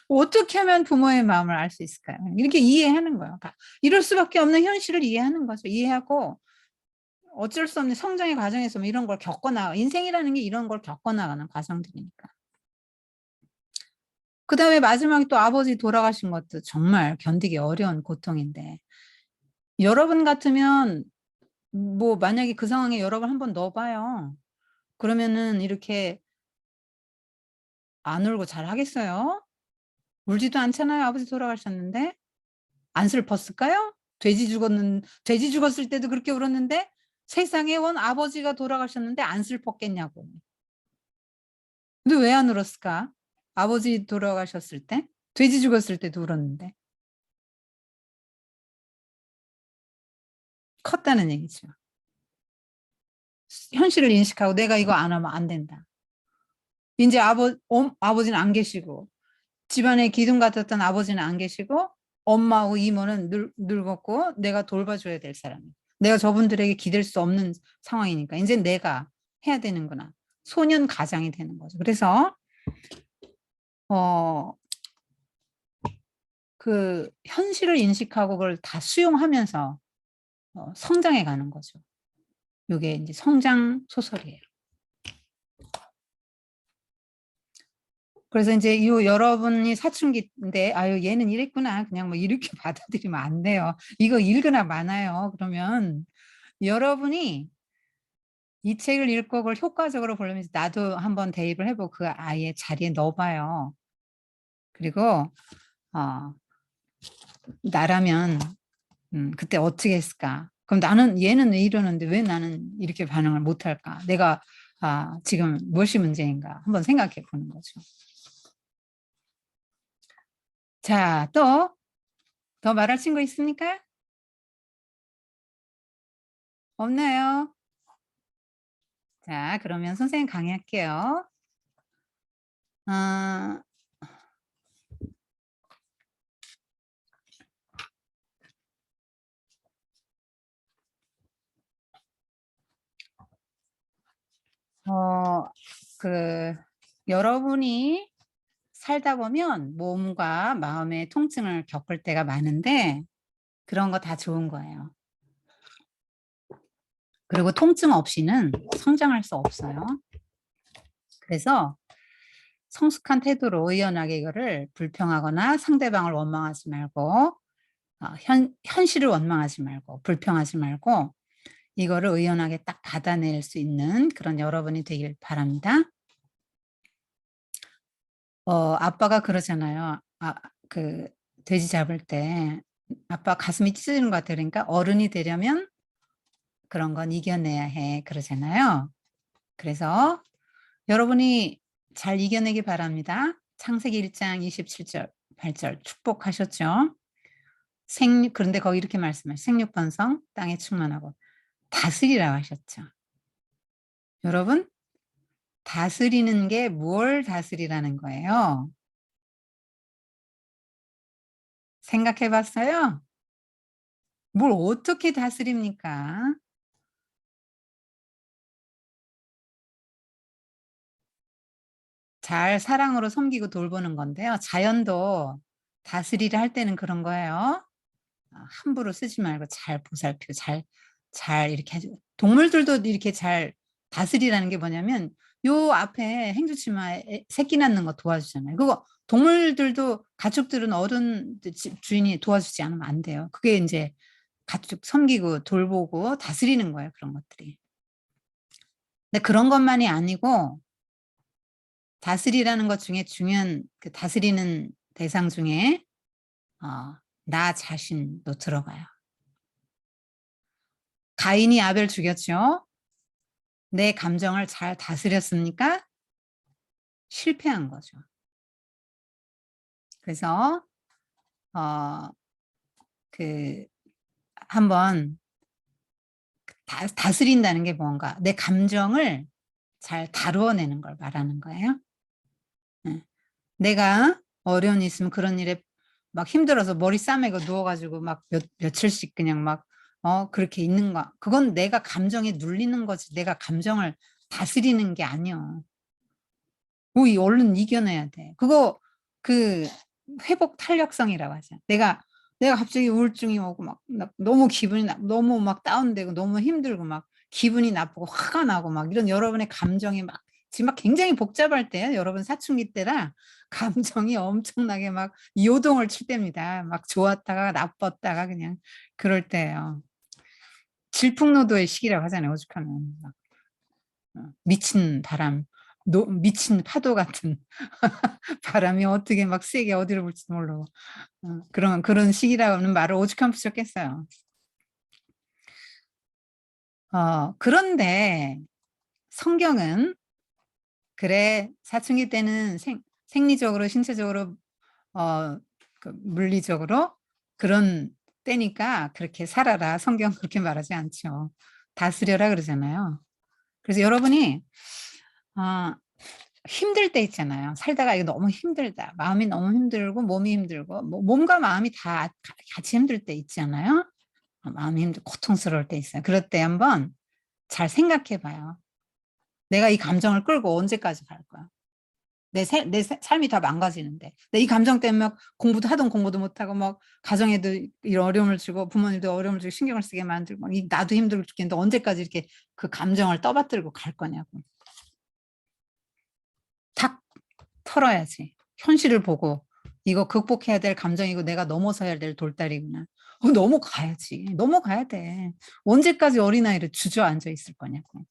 어떻게 하면 부모의 마음을 알 수 있을까요? 이렇게 이해하는 거예요. 이럴 수밖에 없는 현실을 이해하는 거죠. 이해하고 어쩔 수 없는 성장의 과정에서 뭐 이런 걸 인생이라는 게 이런 걸 겪어나가는 과정들이니까. 그다음에 마지막에 또 아버지 돌아가신 것도 정말 견디기 어려운 고통인데 여러분 같으면 뭐 만약에 그 상황에 여러분 한번 넣어봐요. 그러면은 이렇게 안 울고 잘 하겠어요? 울지도 않잖아요. 아버지 돌아가셨는데. 안 슬펐을까요? 돼지 죽었을 때도 그렇게 울었는데 세상에 온 아버지가 돌아가셨는데 안 슬펐겠냐고. 근데 왜 안 울었을까? 아버지 돌아가셨을 때? 돼지 죽었을 때도 울었는데. 컸다는 얘기죠. 현실을 인식하고 내가 이거 안 하면 안 된다. 이제 아버지는 안 계시고 집안에 기둥 같았던 아버지는 안 계시고 엄마하고 이모는 늙었고 내가 돌봐줘야 될 사람이야. 내가 저분들에게 기댈 수 없는 상황이니까 이제 내가 해야 되는구나. 소년 가장이 되는 거죠. 그래서 그 현실을 인식하고 그걸 다 수용하면서 성장해 가는 거죠. 이게 이제 성장 소설이에요. 그래서 이제 여러분이 사춘기인데 아유 얘는 이랬구나 그냥 뭐 이렇게 받아들이면 안 돼요. 이거 읽으나 마나요. 그러면 여러분이 이 책을 읽고 그걸 효과적으로 보려면 나도 한번 대입을 해보고 그 아이의 자리에 넣어봐요. 그리고 나라면 그때 어떻게 했을까? 그럼 나는 얘는 왜 이러는데 왜 나는 이렇게 반응을 못할까? 내가 지금 무엇이 문제인가? 한번 생각해 보는 거죠. 자, 또 더 말할 친구 있습니까? 없나요? 자, 그러면 선생님 강의할게요. 여러분이 살다 보면 몸과 마음의 통증을 겪을 때가 많은데 그런 거 다 좋은 거예요. 그리고 통증 없이는 성장할 수 없어요. 그래서 성숙한 태도로 의연하게 이거를 불평하거나 상대방을 원망하지 말고 현실을 원망하지 말고 불평하지 말고 이거를 의연하게 딱 받아낼 수 있는 그런 여러분이 되길 바랍니다. 아빠가 그러잖아요. 그 돼지 잡을 때 아빠 가슴이 찢어지는 것 같아요. 그러니까 어른이 되려면 그런 건 이겨내야 해 그러잖아요. 그래서 여러분이 잘 이겨내기 바랍니다. 창세기 1장 27절 8절 축복하셨죠? 그런데 거기 이렇게 말씀하셨어요. 생육번성 땅에 충만하고 다스리라고 하셨죠. 여러분 다스리는 게 뭘 다스리라는 거예요? 생각해 봤어요? 뭘 어떻게 다스립니까? 잘 사랑으로 섬기고 돌보는 건데요. 자연도 다스리를 할 때는 그런 거예요. 함부로 쓰지 말고 잘 보살피고 잘 이렇게 하죠. 동물들도 이렇게 잘 다스리라는 게 뭐냐면 요 앞에 행주치마 새끼 낳는 거 도와주잖아요. 그거 동물들도 가축들은 어른 주인이 도와주지 않으면 안 돼요. 그게 이제 가축 섬기고 돌보고 다스리는 거예요. 그런 것들이. 근데 그런 것만이 아니고 다스리라는 것 중에 중요한 그 다스리는 대상 중에 나 자신도 들어가요. 가인이 아벨 죽였죠. 내 감정을 잘 다스렸습니까? 실패한 거죠. 그래서 한번 다스린다는 게 뭔가 내 감정을 잘 다루어내는 걸 말하는 거예요. 내가 어려운 일 있으면 그런 일에 막 힘들어서 머리 싸매고 누워가지고 막 며칠씩 그냥 막 그렇게 있는 거. 그건 내가 감정에 눌리는 거지. 내가 감정을 다스리는 게 아니요. 이 얼른 이겨내야 돼. 그거 그 회복 탄력성이라고 하죠. 내가 갑자기 우울증이 오고 막 너무 기분이 너무 막 다운되고 너무 힘들고 막 기분이 나쁘고 화가 나고 막 이런 여러분의 감정이 막 지금 막 굉장히 복잡할 때요. 여러분 사춘기 때라 감정이 엄청나게 막 요동을 칠 때입니다. 막 좋았다가 나빴다가 그냥 그럴 때예요. 질풍노도의 시기라고 하잖아요. 오죽하면 막 미친 바람, 미친 파도 같은 바람이 어떻게 막 세게 어디로 불지도 모르고 그런 시기라는 말을 오죽하면 붙였겠어요. 그런데 성경은 그래 사춘기 때는 생리적으로 신체적으로 물리적으로 그런 때니까 그렇게 살아라. 성경 그렇게 말하지 않죠. 다스려라 그러잖아요. 그래서 여러분이 힘들 때 있잖아요. 살다가 이거 너무 힘들다. 마음이 너무 힘들고 몸이 힘들고 몸과 마음이 다 같이 힘들 때 있잖아요. 마음이 힘들고 고통스러울 때 있어요. 그럴 때 한번 잘 생각해 봐요. 내가 이 감정을 끌고 언제까지 갈 거야? 내 삶이 다 망가지는데. 이 감정 때문에 하던 공부도 못하고 막 가정에도 이런 어려움을 주고 부모님도 어려움을 주고 신경을 쓰게 만들고 막 나도 힘들고 죽겠는데 언제까지 이렇게 그 감정을 떠받들고 갈 거냐고. 탁 털어야지. 현실을 보고 이거 극복해야 될 감정이고 내가 넘어서야 될 돌다리구나. 넘어가야지. 넘어가야 돼. 언제까지 어린아이를 주저앉아 있을 거냐고.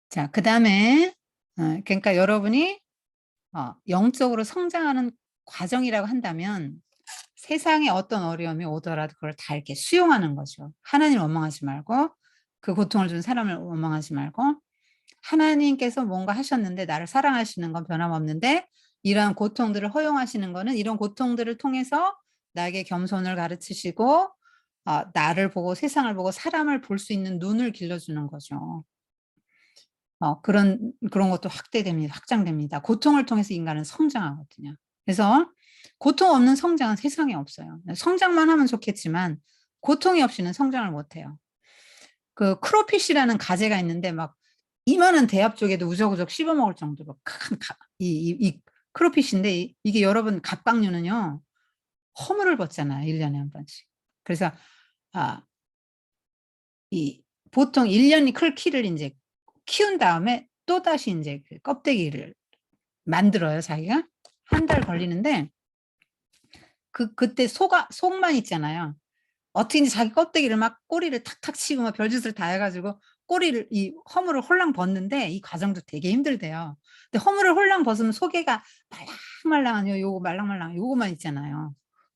자, 그 다음에, 그러니까 여러분이 영적으로 성장하는 과정이라고 한다면 세상에 어떤 어려움이 오더라도 그걸 다 이렇게 수용하는 거죠. 하나님 원망하지 말고, 그 고통을 준 사람을 원망하지 말고, 하나님께서 뭔가 하셨는데 나를 사랑하시는 건 변함없는데 이러한 고통들을 허용하시는 거는 이런 고통들을 통해서 나에게 겸손을 가르치시고 나를 보고 세상을 보고 사람을 볼 수 있는 눈을 길러주는 거죠. 그런 것도 확장됩니다. 고통을 통해서 인간은 성장하거든요. 그래서 고통 없는 성장은 세상에 없어요. 성장만 하면 좋겠지만 고통이 없이는 성장을 못해요. 그 크로핏이라는 가재가 있는데 막 이만한 대합 쪽에도 우적우적 씹어먹을 정도로 큰 이 크로핏인데 이게 여러분 갑각류는요 허물을 벗잖아요. 1년에 한 번씩. 그래서 이 보통 1년이 클 키를 이제 키운 다음에 또다시 이제 그 껍데기를 만들어요. 자기가 한 달 걸리는데 그때 속만 있잖아요. 어떻게 이제 자기 껍데기를 막 꼬리를 탁탁 치고 막 별짓을 다 해가지고 꼬리를 이 허물을 홀랑 벗는데 이 과정도 되게 힘들대요. 근데 허물을 홀랑 벗으면 속에가 말랑말랑한 요거 말랑말랑 요거만 있잖아요.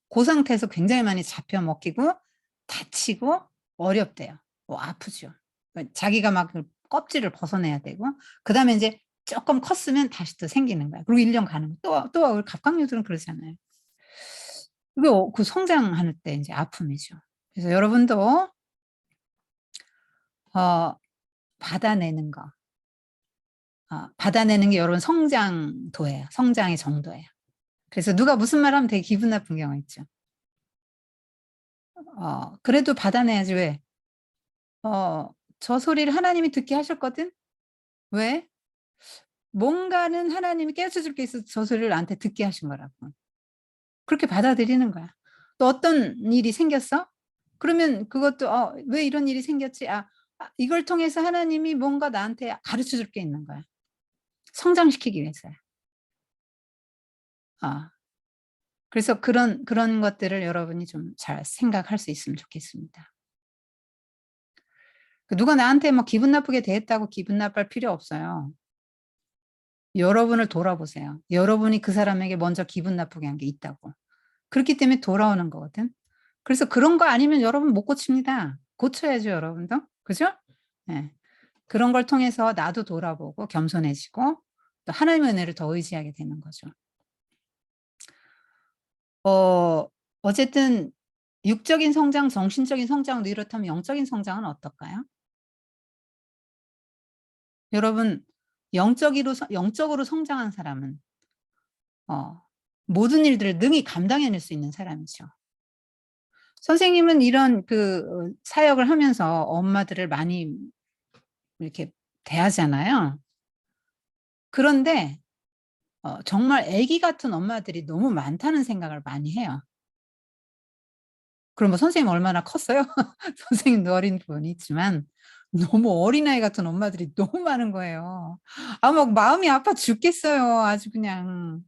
그 상태에서 굉장히 많이 잡혀 먹히고 다치고 어렵대요. 아프죠. 자기가 막 그 껍질을 벗어내야 되고 그다음에 이제 조금 컸으면 다시 또 생기는 거야. 그리고 1년 가는 거. 또 우리 갑각류들은 그러잖아요. 그게 그 성장할 때 이제 아픔이죠. 그래서 여러분도 받아내는 거. 받아내는 게 여러분 성장도예요. 성장의 정도예요. 그래서 누가 무슨 말 하면 되게 기분 나쁜 경우 있죠. 그래도 받아내야지 왜? 저 소리를 하나님이 듣게 하셨거든? 왜? 뭔가는 하나님이 깨우쳐줄 게 있어서 저 소리를 나한테 듣게 하신 거라고. 그렇게 받아들이는 거야. 또 어떤 일이 생겼어? 그러면 그것도 왜 이런 일이 생겼지? 이걸 통해서 하나님이 뭔가 나한테 가르쳐 줄 게 있는 거야. 성장시키기 위해서야. 그래서 그런 것들을 여러분이 좀 잘 생각할 수 있으면 좋겠습니다. 누가 나한테 뭐 기분 나쁘게 대했다고 기분 나쁠 필요 없어요. 여러분을 돌아보세요. 여러분이 그 사람에게 먼저 기분 나쁘게 한 게 있다고. 그렇기 때문에 돌아오는 거거든. 그래서 그런 거 아니면 여러분 못 고칩니다. 고쳐야죠, 여러분도. 그죠? 네. 그런 걸 통해서 나도 돌아보고 겸손해지고 또 하나님의 은혜를 더 의지하게 되는 거죠. 어쨌든 육적인 성장, 정신적인 성장도 이렇다면 영적인 성장은 어떨까요? 여러분 영적으로 성장한 사람은 모든 일들을 능히 감당해낼 수 있는 사람이죠. 선생님은 이런 그 사역을 하면서 엄마들을 많이 이렇게 대하잖아요. 그런데 정말 아기 같은 엄마들이 너무 많다는 생각을 많이 해요. 그럼 뭐 선생님 얼마나 컸어요? 선생님도 어린 부분이 있지만 너무 어린아이 같은 엄마들이 너무 많은 거예요. 막 마음이 아파 죽겠어요. 아주 그냥.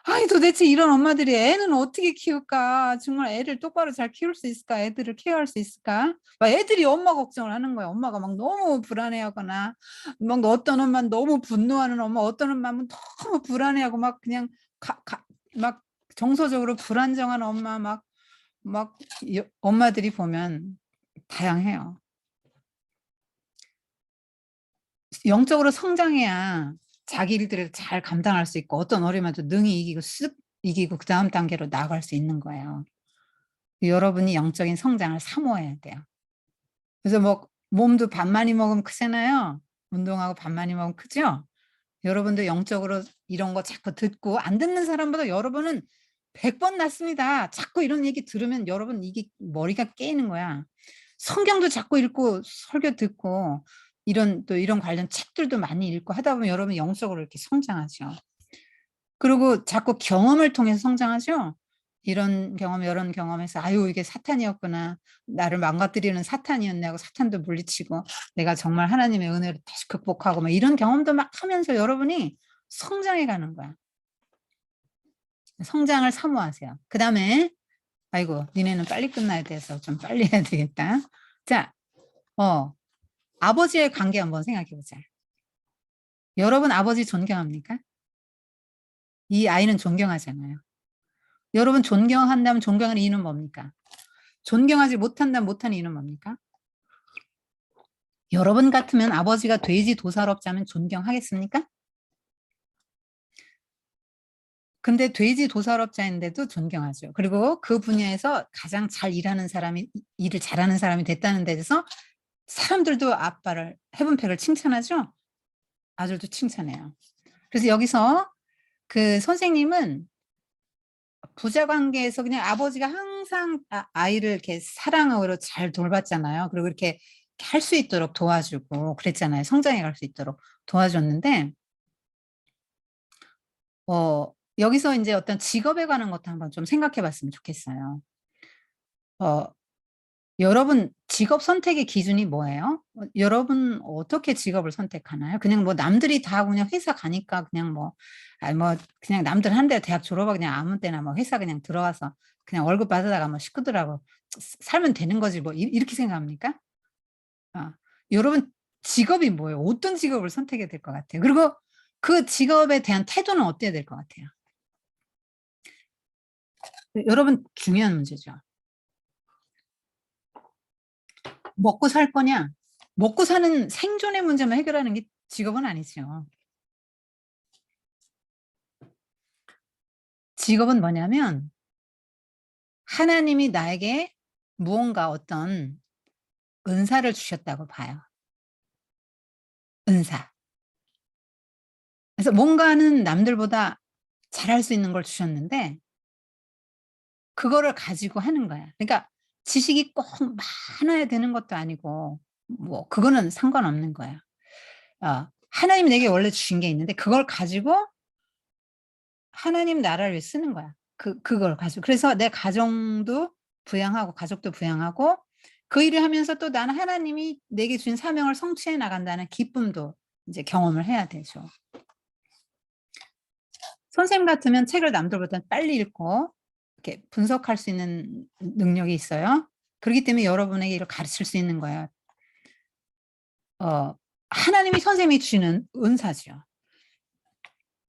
아니 도대체 이런 엄마들이 애는 어떻게 키울까? 정말 애를 똑바로 잘 키울 수 있을까? 애들을 케어할 수 있을까? 막 애들이 엄마 걱정을 하는 거예요. 엄마가 막 너무 불안해하거나 막 어떤 엄마는 너무 분노하는 엄마, 어떤 엄마는 너무 불안해하고 막 그냥 막 정서적으로 불안정한 엄마 막 엄마들이 보면 다양해요. 영적으로 성장해야 자기 일들을 잘 감당할 수 있고 어떤 어려움에도 능히 이기고 쓱 이기고 그 다음 단계로 나아갈 수 있는 거예요. 여러분이 영적인 성장을 사모해야 돼요. 그래서 뭐 몸도 밥 많이 먹으면 크잖아요. 운동하고 밥 많이 먹으면 크죠? 여러분도 영적으로 이런 거 자꾸 듣고 안 듣는 사람보다 여러분은 100번 낫습니다. 자꾸 이런 얘기 들으면 여러분 이게 머리가 깨이는 거야. 성경도 자꾸 읽고 설교 듣고 이런 관련 책들도 많이 읽고 하다 보면 여러분 영적으로 이렇게 성장하죠. 그리고 자꾸 경험을 통해서 성장하죠. 이런 경험에서 아유 이게 사탄이었구나. 나를 망가뜨리는 사탄이었네 하고 사탄도 물리치고 내가 정말 하나님의 은혜로 다시 극복하고 막 이런 경험도 막 하면서 여러분이 성장해 가는 거야. 성장을 사모하세요. 그다음에 아이고 니네는 빨리 끝나야 돼서 좀 빨리 해야 되겠다. 자, 아버지의 관계 한번 생각해 보자. 여러분 아버지 존경합니까? 이 아이는 존경하잖아요. 여러분 존경한다면 존경하는 이유는 뭡니까? 존경하지 못한다면 못하는 이유는 뭡니까? 여러분 같으면 아버지가 돼지 도살업자면 존경하겠습니까? 근데 돼지 도살업자인데도 존경하죠. 그리고 그 분야에서 가장 잘 일하는 사람이, 일을 잘하는 사람이 됐다는 데 대해서 사람들도 아빠를, 해분팩을 칭찬하죠. 아들도 칭찬해요. 그래서 여기서 그 선생님은 부자 관계에서 그냥 아버지가 항상 아이를 이렇게 사랑으로 잘 돌봤잖아요. 그리고 이렇게 할 수 있도록 도와주고 그랬잖아요. 성장해 갈 수 있도록 도와줬는데, 여기서 이제 어떤 직업에 관한 것도 한번 좀 생각해 봤으면 좋겠어요. 여러분 직업 선택의 기준이 뭐예요? 여러분 어떻게 직업을 선택하나요? 그냥 뭐 남들이 다 그냥 회사 가니까 그냥 뭐 그냥 남들 하는 대로 대학 졸업하고 그냥 아무 때나 뭐 회사 그냥 들어와서 그냥 월급 받아다가 뭐 식구들하고 살면 되는 거지 뭐 이렇게 생각합니까? 여러분 직업이 뭐예요? 어떤 직업을 선택해야 될 것 같아요? 그리고 그 직업에 대한 태도는 어때야 될 것 같아요? 여러분 중요한 문제죠. 먹고 살 거냐? 먹고 사는 생존의 문제만 해결하는 게 직업은 아니죠. 직업은 뭐냐면 하나님이 나에게 무언가 어떤 은사를 주셨다고 봐요. 은사. 그래서 뭔가는 남들보다 잘할 수 있는 걸 주셨는데 그거를 가지고 하는 거야. 그러니까 지식이 꼭 많아야 되는 것도 아니고 뭐 그거는 상관없는 거야. 하나님이 내게 원래 주신 게 있는데 그걸 가지고 하나님 나라를 위해 쓰는 거야. 그걸 가지고. 그래서 내 가정도 부양하고 가족도 부양하고 그 일을 하면서 또 나는 하나님이 내게 주신 사명을 성취해 나간다는 기쁨도 이제 경험을 해야 되죠. 선생님 같으면 책을 남들보다 빨리 읽고 이렇게 분석할 수 있는 능력이 있어요. 그렇기 때문에 여러분에게 이걸 가르칠 수 있는 거예요. 하나님이 선생님이 주시는 은사죠.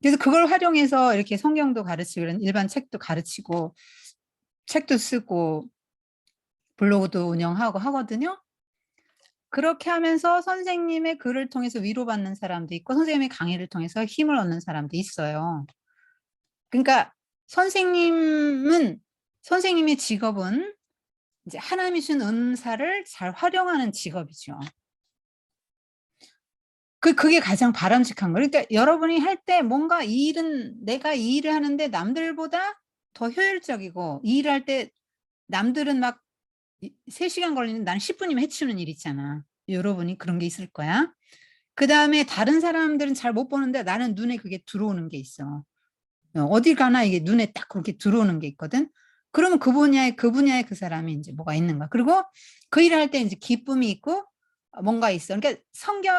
그래서 그걸 활용해서 이렇게 성경도 가르치고 이런 일반 책도 가르치고 책도 쓰고 블로그도 운영하고 하거든요. 그렇게 하면서 선생님의 글을 통해서 위로받는 사람도 있고 선생님의 강의를 통해서 힘을 얻는 사람도 있어요. 그러니까 선생님의 직업은 이제 하나님이 주신 은사를 잘 활용하는 직업이죠. 그게 가장 바람직한 거예요. 그러니까 여러분이 할 때 뭔가 이 일은 내가 이 일을 하는데 남들보다 더 효율적이고 이 일을 할 때 남들은 막 3시간 걸리는데 나는 10분이면 해치우는 일 있잖아. 여러분이 그런 게 있을 거야. 그다음에 다른 사람들은 잘 못 보는데 나는 눈에 그게 들어오는 게 있어. 어딜 가나 이게 눈에 딱 그렇게 들어오는 게 있거든. 그러면 그 분야에 그 사람이 이제 뭐가 있는가. 그리고 그 일을 할 때 이제 기쁨이 있고 뭔가 있어. 그러니까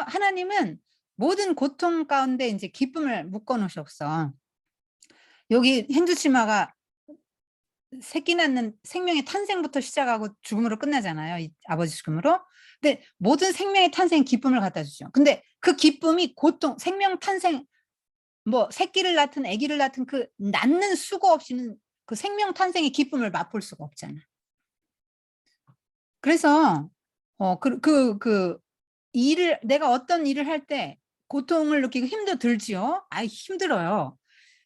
하나님은 모든 고통 가운데 이제 기쁨을 묶어 놓으셨어. 여기 행주치마가 새끼 낳는 생명의 탄생부터 시작하고 죽음으로 끝나잖아요. 이 아버지 죽음으로. 근데 모든 생명의 탄생 기쁨을 갖다 주죠. 근데 그 기쁨이 생명 탄생 뭐 새끼를 낳든 아기를 낳든 그 낳는 수고 없이는 그 생명 탄생의 기쁨을 맛볼 수가 없잖아. 그래서 내가 어떤 일을 할 때 고통을 느끼고 힘도 들지요. 힘들어요.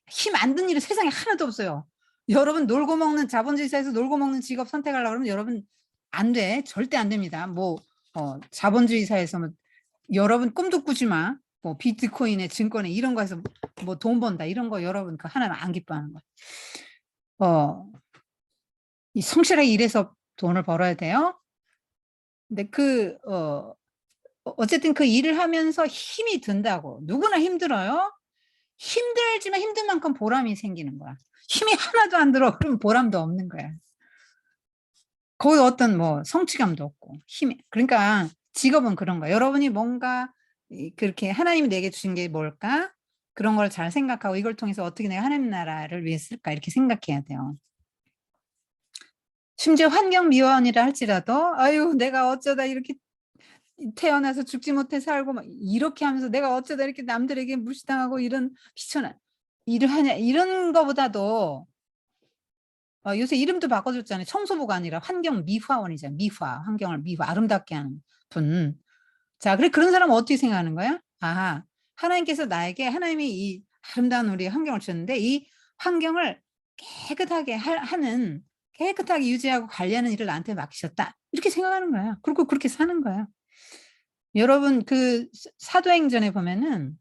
힘 안 든 일은 세상에 하나도 없어요. 여러분 놀고 먹는 자본주의 사회에서 놀고 먹는 직업 선택하려고 그러면 여러분 안 돼. 절대 안 됩니다. 자본주의 사회에서 여러분 꿈도 꾸지 마. 비트코인에 증권에 이런 거에서 뭐 돈 번다 이런 거 여러분 그 하나는 안 기뻐하는 거야. 이 성실하게 일해서 돈을 벌어야 돼요. 근데 어쨌든 그 일을 하면서 힘이 든다고. 누구나 힘들어요. 힘들지만 힘든 만큼 보람이 생기는 거야. 힘이 하나도 안 들어. 그러면 보람도 없는 거야. 거의 어떤 성취감도 없고 그러니까 직업은 그런 거야. 여러분이 뭔가 그렇게 하나님이 내게 주신 게 뭘까? 그런 걸 잘 생각하고 이걸 통해서 어떻게 내가 하나님 나라를 위해 쓸까 이렇게 생각해야 돼요. 심지어 환경미화원이라 할지라도 아유 내가 어쩌다 이렇게 태어나서 죽지 못해 살고 막 이렇게 하면서 내가 어쩌다 이렇게 남들에게 무시당하고 이런 비천한 일을 하냐 이런 거보다도 요새 이름도 바꿔줬잖아요. 청소부가 아니라 환경 미화원이잖아요. 미화, 환경을 미화, 아름답게 하는 분. 자, 그래 그런 사람은 어떻게 생각하는 거야? 아, 하나님께서 나에게 하나님이 이 아름다운 우리 환경을 주셨는데 이 환경을 깨끗하게 하는 깨끗하게 유지하고 관리하는 일을 나한테 맡기셨다. 이렇게 생각하는 거야. 그리고 그렇게 사는 거야. 여러분 그 사도행전에 보면은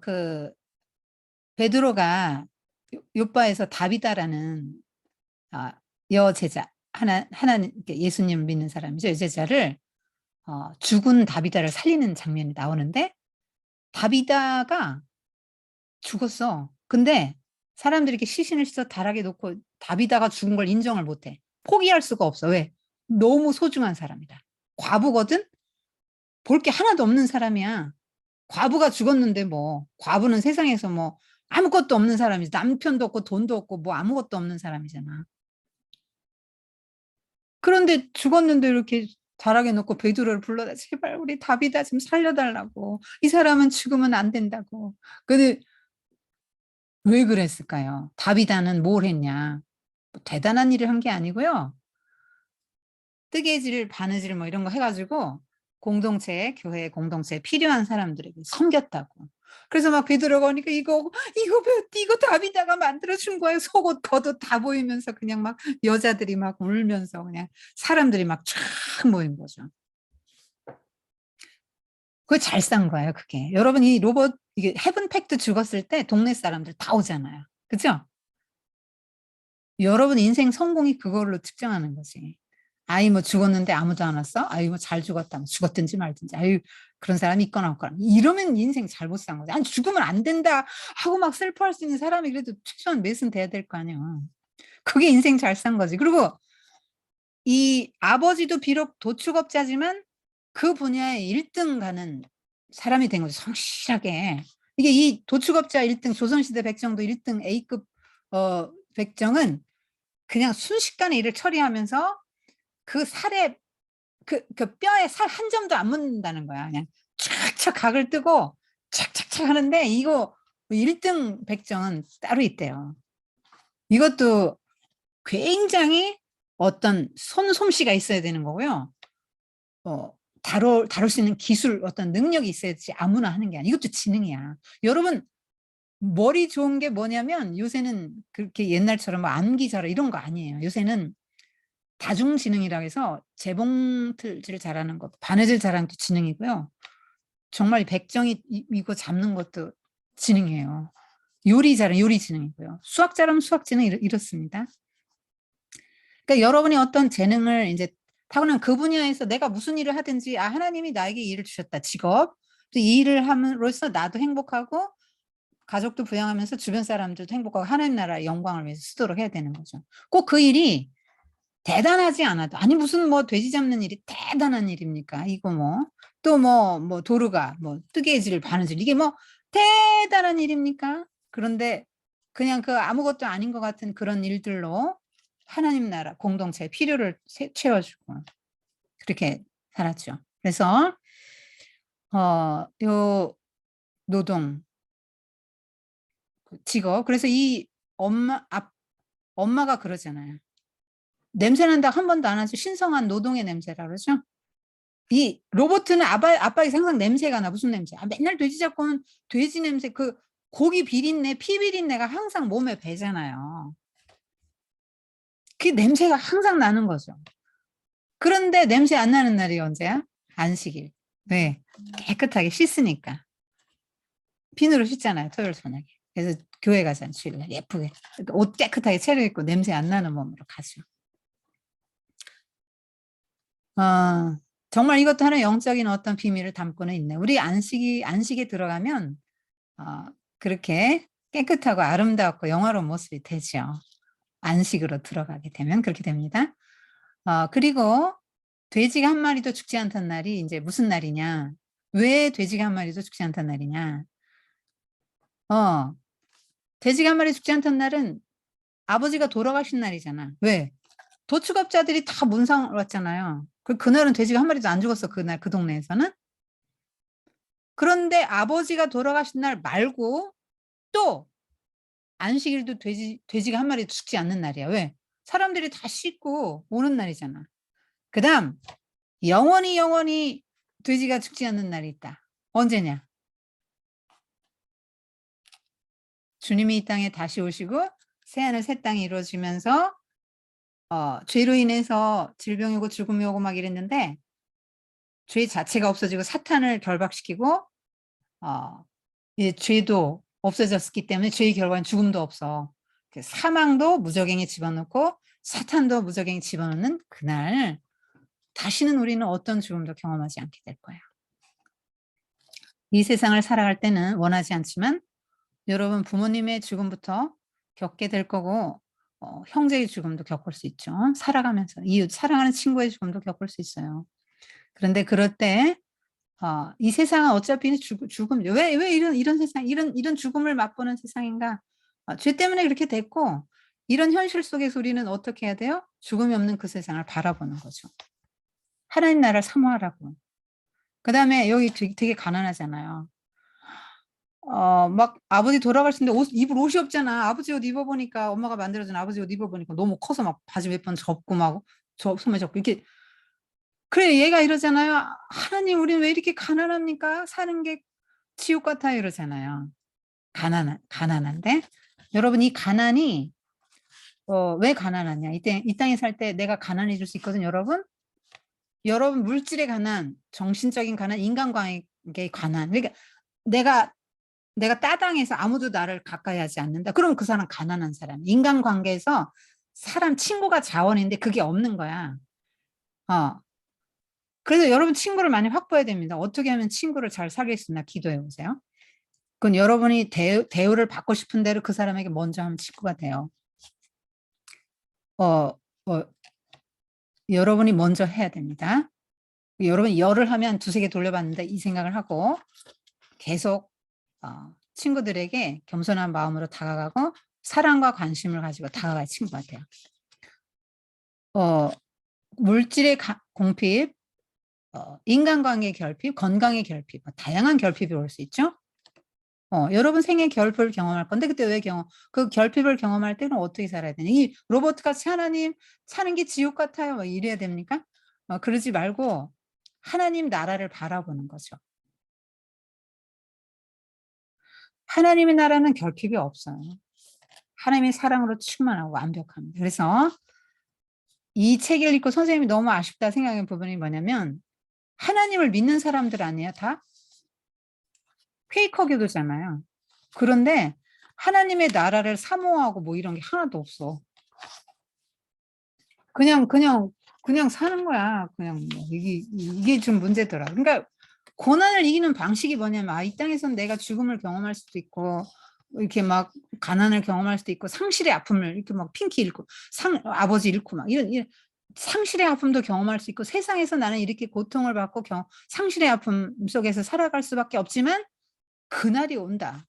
그 베드로가 요바에서 다비다라는 여제자 하나님 예수님 믿는 사람이죠. 여제자를 죽은 다비다를 살리는 장면이 나오는데 다비다가 죽었어. 근데 사람들이 이렇게 시신을 씻어 다락에 놓고 다비다가 죽은 걸 인정을 못해. 포기할 수가 없어. 왜? 너무 소중한 사람이다. 과부거든? 볼 게 하나도 없는 사람이야. 과부가 죽었는데 뭐 과부는 세상에서 뭐 아무것도 없는 사람이지. 남편도 없고 돈도 없고 뭐 아무것도 없는 사람이잖아. 그런데 죽었는데 이렇게 다락에 놓고 베드로를 불러다 제발 우리 다비다 좀 살려달라고. 이 사람은 죽으면 안 된다고. 근데 왜 그랬을까요? 다비다는 뭘 했냐? 뭐 대단한 일을 한 게 아니고요. 뜨개질, 바느질 뭐 이런 거 해가지고 공동체에 교회 공동체에 필요한 사람들에게 섬겼다고. 그래서 막 베드로가 오니까 이거 다비다가 만들어준 거예요. 속옷 겉옷 다 보이면서 그냥 막 여자들이 막 울면서 그냥 사람들이 막 쫙 모인 거죠. 그게 잘 싼 거예요, 그게. 여러분 이 로봇 이게 헤븐 팩트 죽었을 때 동네 사람들 다 오잖아요. 그죠? 여러분 인생 성공이 그걸로 측정하는 거지. 아이 뭐 죽었는데 아무도 안 왔어? 아이 뭐 잘 죽었다. 뭐 죽었든지 말든지. 아유 그런 사람이 있거나 없거나. 이러면 인생 잘못 산 거지. 아니 죽으면 안 된다 하고 막 슬퍼할 수 있는 사람이 그래도 최소한 몇은 돼야 될 거 아니야. 그게 인생 잘 산 거지. 그리고 이 아버지도 비록 도축업자지만 그 분야에 1등 가는 사람이 된 거죠. 성실하게. 이게 이 도축업자 1등 조선시대 백정도 1등 A급 백정은 그냥 순식간에 일을 처리하면서 그 살에 그 뼈에 살 한 점도 안 묻는다는 거야. 그냥 착착 각을 뜨고 착착착 하는데 이거 1등 백정은 따로 있대요. 이것도 굉장히 어떤 솜씨가 있어야 되는 거고요. 다룰 수 있는 기술, 어떤 능력이 있어야지 아무나 하는 게 아니야. 이것도 지능이야. 여러분, 머리 좋은 게 뭐냐면 요새는 그렇게 옛날처럼 뭐 암기 잘하 이런 거 아니에요. 요새는 다중지능이라고 해서 재봉틀질 잘하는 것, 바느질 잘하는 것도 지능이고요. 정말 백정이 이거 잡는 것도 지능이에요. 요리 잘하는 요리 지능이고요. 수학 잘하면 수학 지능 이렇습니다. 그러니까 여러분이 어떤 재능을 이제 타고난 그 분야에서 내가 무슨 일을 하든지 하나님이 나에게 일을 주셨다. 직업. 또 이 일을 함으로써 나도 행복하고 가족도 부양하면서 주변 사람들도 행복하고 하나님 나라의 영광을 위해서 쓰도록 해야 되는 거죠. 꼭 그 일이 대단하지 않아도 아니 무슨 뭐 돼지 잡는 일이 대단한 일입니까? 이거 뭐 또 뭐 도르가 뭐 뜨개질 바느질 이게 뭐 대단한 일입니까? 그런데 그냥 그 아무것도 아닌 것 같은 그런 일들로 하나님 나라 공동체의 필요를 채워주고 그렇게 살았죠. 그래서 요 노동 직업 그래서 이 엄마가 그러잖아요. 냄새 난다 한 번도 안 하죠. 신성한 노동의 냄새라 그러죠. 이 로봇은 아빠에게 항상 냄새가 나. 무슨 냄새? 맨날 돼지 잡고는 돼지 냄새 그 고기 비린내 피 비린내가 항상 몸에 배잖아요. 그 냄새가 항상 나는 거죠. 그런데 냄새 안 나는 날이 언제야? 안식일. 왜? 깨끗하게 씻으니까. 비누로 씻잖아요. 토요일 저녁에. 그래서 교회 가잖아요. 주일날 예쁘게. 옷 깨끗하게 차려입고 냄새 안 나는 몸으로 가죠. 정말 이것도 하나의 영적인 어떤 비밀을 담고는 있네. 우리 안식에 들어가면 그렇게 깨끗하고 아름답고 영화로운 모습이 되죠. 안식으로 들어가게 되면 그렇게 됩니다. 그리고 돼지가 한 마리도 죽지 않던 날이 이제 무슨 날이냐? 왜 돼지가 한 마리도 죽지 않던 날이냐? 돼지가 한 마리 죽지 않던 날은 아버지가 돌아가신 날이잖아. 왜? 도축업자들이 다 문상 왔잖아요. 그날은 돼지가 한 마리도 안 죽었어. 그날 그 동네에서는. 그런데 아버지가 돌아가신 날 말고 또 안식일도 돼지가 한 마리도 죽지 않는 날이야. 왜? 사람들이 다 씻고 오는 날이잖아. 그다음 영원히 돼지가 죽지 않는 날이 있다. 언제냐? 주님이 이 땅에 다시 오시고 새하늘 새 땅이 이루어지면서 죄로 인해서 질병이 오고 죽음이 오고 막 이랬는데 죄 자체가 없어지고 사탄을 결박시키고 이 죄도 없어졌기 때문에 죄의 결과는 죽음도 없어. 사망도 무적행에 집어넣고 사탄도 무적행에 집어넣는 그날 다시는 우리는 어떤 죽음도 경험하지 않게 될 거야. 이 세상을 살아갈 때는 원하지 않지만 여러분 부모님의 죽음부터 겪게 될 거고 형제의 죽음도 겪을 수 있죠. 살아가면서 이웃 사랑하는 친구의 죽음도 겪을 수 있어요. 그런데 그럴 때 이 세상은 어차피 죽음 왜 이런 세상 이런 죽음을 맛보는 세상인가? 죄 때문에 그렇게 됐고 이런 현실 속에서 우리는 어떻게 해야 돼요? 죽음이 없는 그 세상을 바라보는 거죠. 하나님 나라를 사모하라고. 그다음에 여기 되게 가난하잖아요. 막 아버지 돌아가시는데 입을 옷이 없잖아. 아버지 옷 입어보니까 엄마가 만들어준 아버지 옷 입어보니까 너무 커서 막 바지 몇 번 접고 막 소매 접고 이렇게. 그래 얘가 이러잖아요. 하나님 우리는 왜 이렇게 가난합니까? 사는 게 지옥 같아요 이러잖아요. 가난한데 여러분 이 가난이 왜 가난하냐? 이 땅에 살 때 내가 가난해질 수 있거든 여러분. 여러분 물질의 가난, 정신적인 가난, 인간관계의 가난. 그러니까 내가 따당해서 아무도 나를 가까이 하지 않는다. 그러면 그 사람 가난한 사람. 인간관계에서 사람 친구가 자원인데 그게 없는 거야. 그래서 여러분 친구를 많이 확보해야 됩니다. 어떻게 하면 친구를 잘 사귈 수 있나 기도해 보세요. 그건 여러분이 대우를 받고 싶은 대로 그 사람에게 먼저 하면 친구가 돼요. 여러분이 먼저 해야 됩니다. 여러분이 열을 하면 두세 개 돌려봤는데 이 생각을 하고 계속 친구들에게 겸손한 마음으로 다가가고 사랑과 관심을 가지고 다가갈 친구가 돼요. 물질의 공핍, 인간관계 결핍, 건강의 결핍, 다양한 결핍이 올 수 있죠. 여러분 생애 결핍을 경험할 건데 그때 왜 그 결핍을 경험할 때는 어떻게 살아야 되냐? 이 로버트 같이 하나님 사는 게 지옥 같아요. 뭐 이래야 됩니까? 그러지 말고 하나님 나라를 바라보는 거죠. 하나님의 나라는 결핍이 없어요. 하나님의 사랑으로 충만하고 완벽합니다. 그래서 이 책을 읽고 선생님이 너무 아쉽다 생각하는 부분이 뭐냐면 하나님을 믿는 사람들 아니에요 다? 퀘이커교도잖아요. 그런데 하나님의 나라를 사모하고 뭐 이런 게 하나도 없어. 그냥 사는 거야. 그냥 뭐 이게 좀 문제더라. 그러니까 고난을 이기는 방식이 뭐냐면 이 땅에선 내가 죽음을 경험할 수도 있고 이렇게 막 가난을 경험할 수도 있고 상실의 아픔을 이렇게 막 핑키 잃고 아버지 잃고 막 이런 상실의 아픔도 경험할 수 있고 세상에서 나는 이렇게 고통을 받고 상실의 아픔 속에서 살아갈 수밖에 없지만 그날이 온다.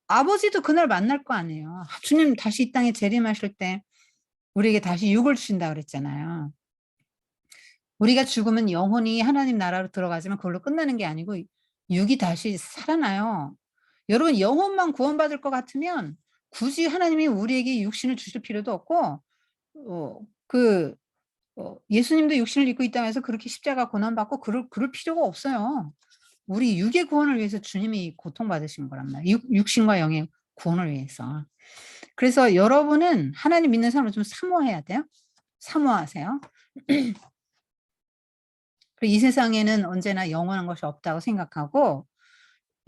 아버지도 그날 만날 거 아니에요. 주님 다시 이 땅에 재림하실 때 우리에게 다시 육을 주신다 그랬잖아요. 우리가 죽으면 영혼이 하나님 나라로 들어가지만 그걸로 끝나는 게 아니고 육이 다시 살아나요. 여러분 영혼만 구원받을 것 같으면 굳이 하나님이 우리에게 육신을 주실 필요도 없고 예수님도 육신을 입고 이 땅에서 그렇게 십자가 고난받고 그럴 필요가 없어요. 우리 육의 구원을 위해서 주님이 고통받으신 거란 말이에요. 육신과 영의 구원을 위해서. 그래서 여러분은 하나님 믿는 사람을 좀 사모해야 돼요. 사모하세요. 이 세상에는 언제나 영원한 것이 없다고 생각하고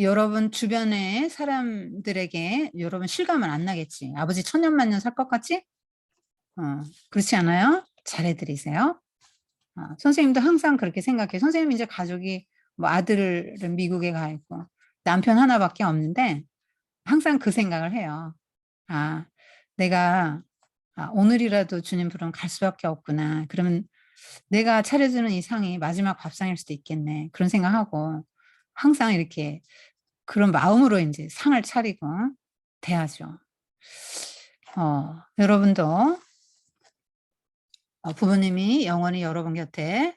여러분 주변의 사람들에게 여러분 실감은 안 나겠지. 아버지 천년만년 살 것 같지? 그렇지 않아요? 잘해드리세요. 선생님도 항상 그렇게 생각해요. 선생님 이제 가족이 뭐 아들은 미국에 가 있고 남편 하나밖에 없는데 항상 그 생각을 해요. 내가 오늘이라도 주님 부르면 갈 수밖에 없구나. 그러면 내가 차려주는 이 상이 마지막 밥상일 수도 있겠네. 그런 생각하고 항상 이렇게 그런 마음으로 이제 상을 차리고 대하죠. 여러분도 부모님이 영원히 여러분 곁에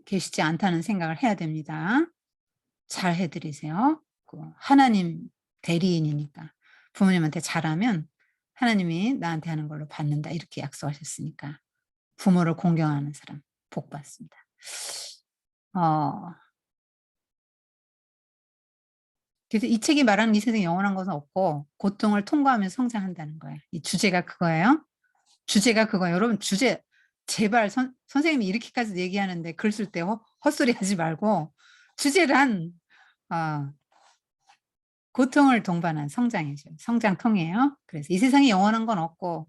계시지 않다는 생각을 해야 됩니다. 잘 해드리세요. 그 하나님 대리인이니까 부모님한테 잘하면 하나님이 나한테 하는 걸로 받는다 이렇게 약속하셨으니까 부모를 공경하는 사람 복 받습니다. 그래서 이 책이 말하는 이 세상에 영원한 것은 없고 고통을 통과하면서 성장한다는 거예요. 이 주제가 그거예요. 주제가 그거예요. 여러분 주제 제발 선생님이 이렇게까지 얘기하는데 글 쓸 때 헛소리 하지 말고 주제란 고통을 동반한 성장이죠. 성장통이에요. 그래서 이 세상에 영원한 건 없고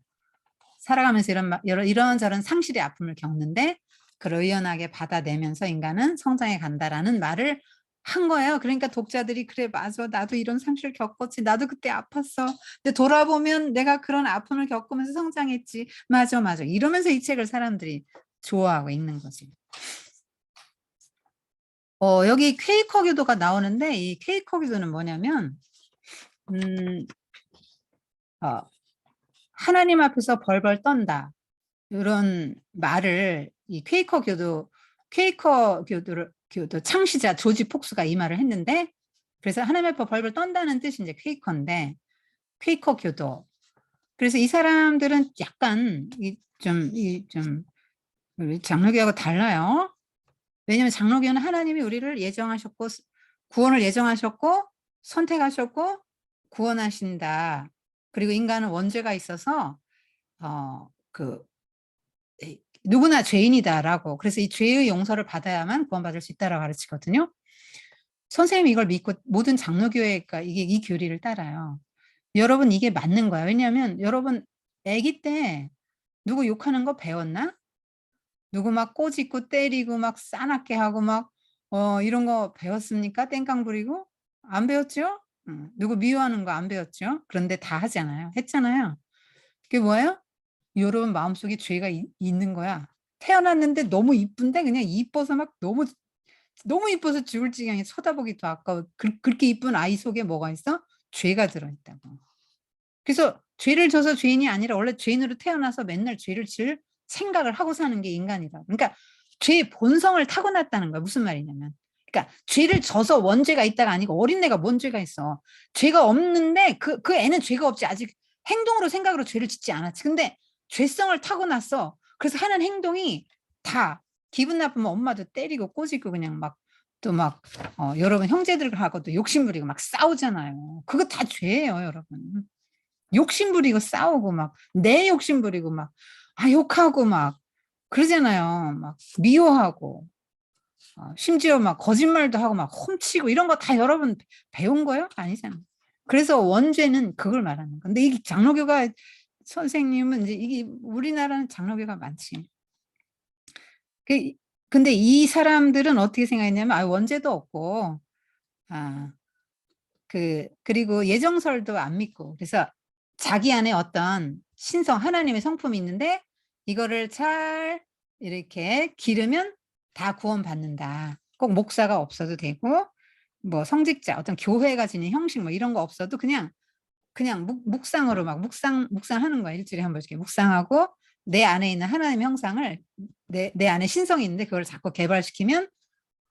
살아가면서 이런저런 상실의 아픔을 겪는데 그걸 의연하게 받아내면서 인간은 성장해 간다라는 말을 한 거예요. 그러니까 독자들이 그래 맞아 나도 이런 상실을 겪었지 나도 그때 아팠어. 근데 돌아보면 내가 그런 아픔을 겪으면서 성장했지. 맞아 이러면서 이 책을 사람들이 좋아하고 읽는 거지. 여기 퀘이커 교도가 나오는데 이 퀘이커 교도는 뭐냐면 하나님 앞에서 벌벌 떤다. 이런 말을 이 퀘이커 교도 창시자 조지 폭스가 이 말을 했는데 그래서 하나님 앞에 벌벌 떤다는 뜻이 이제 퀘이커인데 퀘이커 교도. 그래서 이 사람들은 약간 좀 장로교하고 달라요. 왜냐하면 장로교는 하나님이 우리를 예정하셨고 구원을 예정하셨고 선택하셨고 구원하신다. 그리고 인간은 원죄가 있어서 누구나 죄인이다라고. 그래서 이 죄의 용서를 받아야만 구원받을 수 있다라고 가르치거든요. 선생님이 이걸 믿고 모든 장로교회가 이 교리를 따라요. 여러분 이게 맞는 거야. 왜냐하면 여러분 아기 때 누구 욕하는 거 배웠나? 누구 막 꼬집고 때리고 막 싸납게 하고 막 이런 거 배웠습니까? 땡깡 부리고? 안 배웠죠? 누구 미워하는 거 안 배웠죠? 그런데 다 하잖아요. 했잖아요. 그게 뭐예요? 여러분 마음속에 죄가 있는 거야. 태어났는데 너무 이쁜데 그냥 이뻐서 막 너무 이뻐서 죽을 지경에 쳐다보기도 아까워. 그렇게 이쁜 아이 속에 뭐가 있어? 죄가 들어있다고. 그래서 죄를 져서 죄인이 아니라 원래 죄인으로 태어나서 맨날 죄를 질 생각을 하고 사는 게 인간이라고. 그러니까 죄의 본성을 타고났다는 거야. 무슨 말이냐면. 그러니까 죄를 져서 원죄가 있다가 아니고 어린애가 뭔 죄가 있어. 죄가 없는데 그 애는 죄가 없지. 아직 행동으로 생각으로 죄를 짓지 않았지. 근데 죄성을 타고났어. 그래서 하는 행동이 다 기분 나쁘면 엄마도 때리고 꼬집고 그냥 막 또 막 여러분 형제들하고도 욕심부리고 막 싸우잖아요. 그거 다 죄예요, 여러분. 욕심부리고 싸우고 막 내 욕심부리고 막 욕하고 막 그러잖아요. 막 미워하고 심지어 막 거짓말도 하고 막 훔치고 이런 거 다 여러분 배운 거예요? 아니잖아요. 그래서 원죄는 그걸 말하는 거예요. 근데 이게 장로교가 선생님은 이제 이게 우리나라는 장로교가 많지. 근데 이 사람들은 어떻게 생각했냐면 원죄도 없고 그리고 예정설도 안 믿고 그래서 자기 안에 어떤 신성 하나님의 성품이 있는데 이거를 잘 이렇게 기르면 다 구원받는다. 꼭 목사가 없어도 되고 뭐 성직자 어떤 교회가 지닌 형식 뭐 이런 거 없어도 그냥 묵상으로 막 묵상하는 거야. 일주일에 한 번씩 묵상하고 내 안에 있는 하나님의 형상을 내 안에 신성이 있는데 그걸 자꾸 개발시키면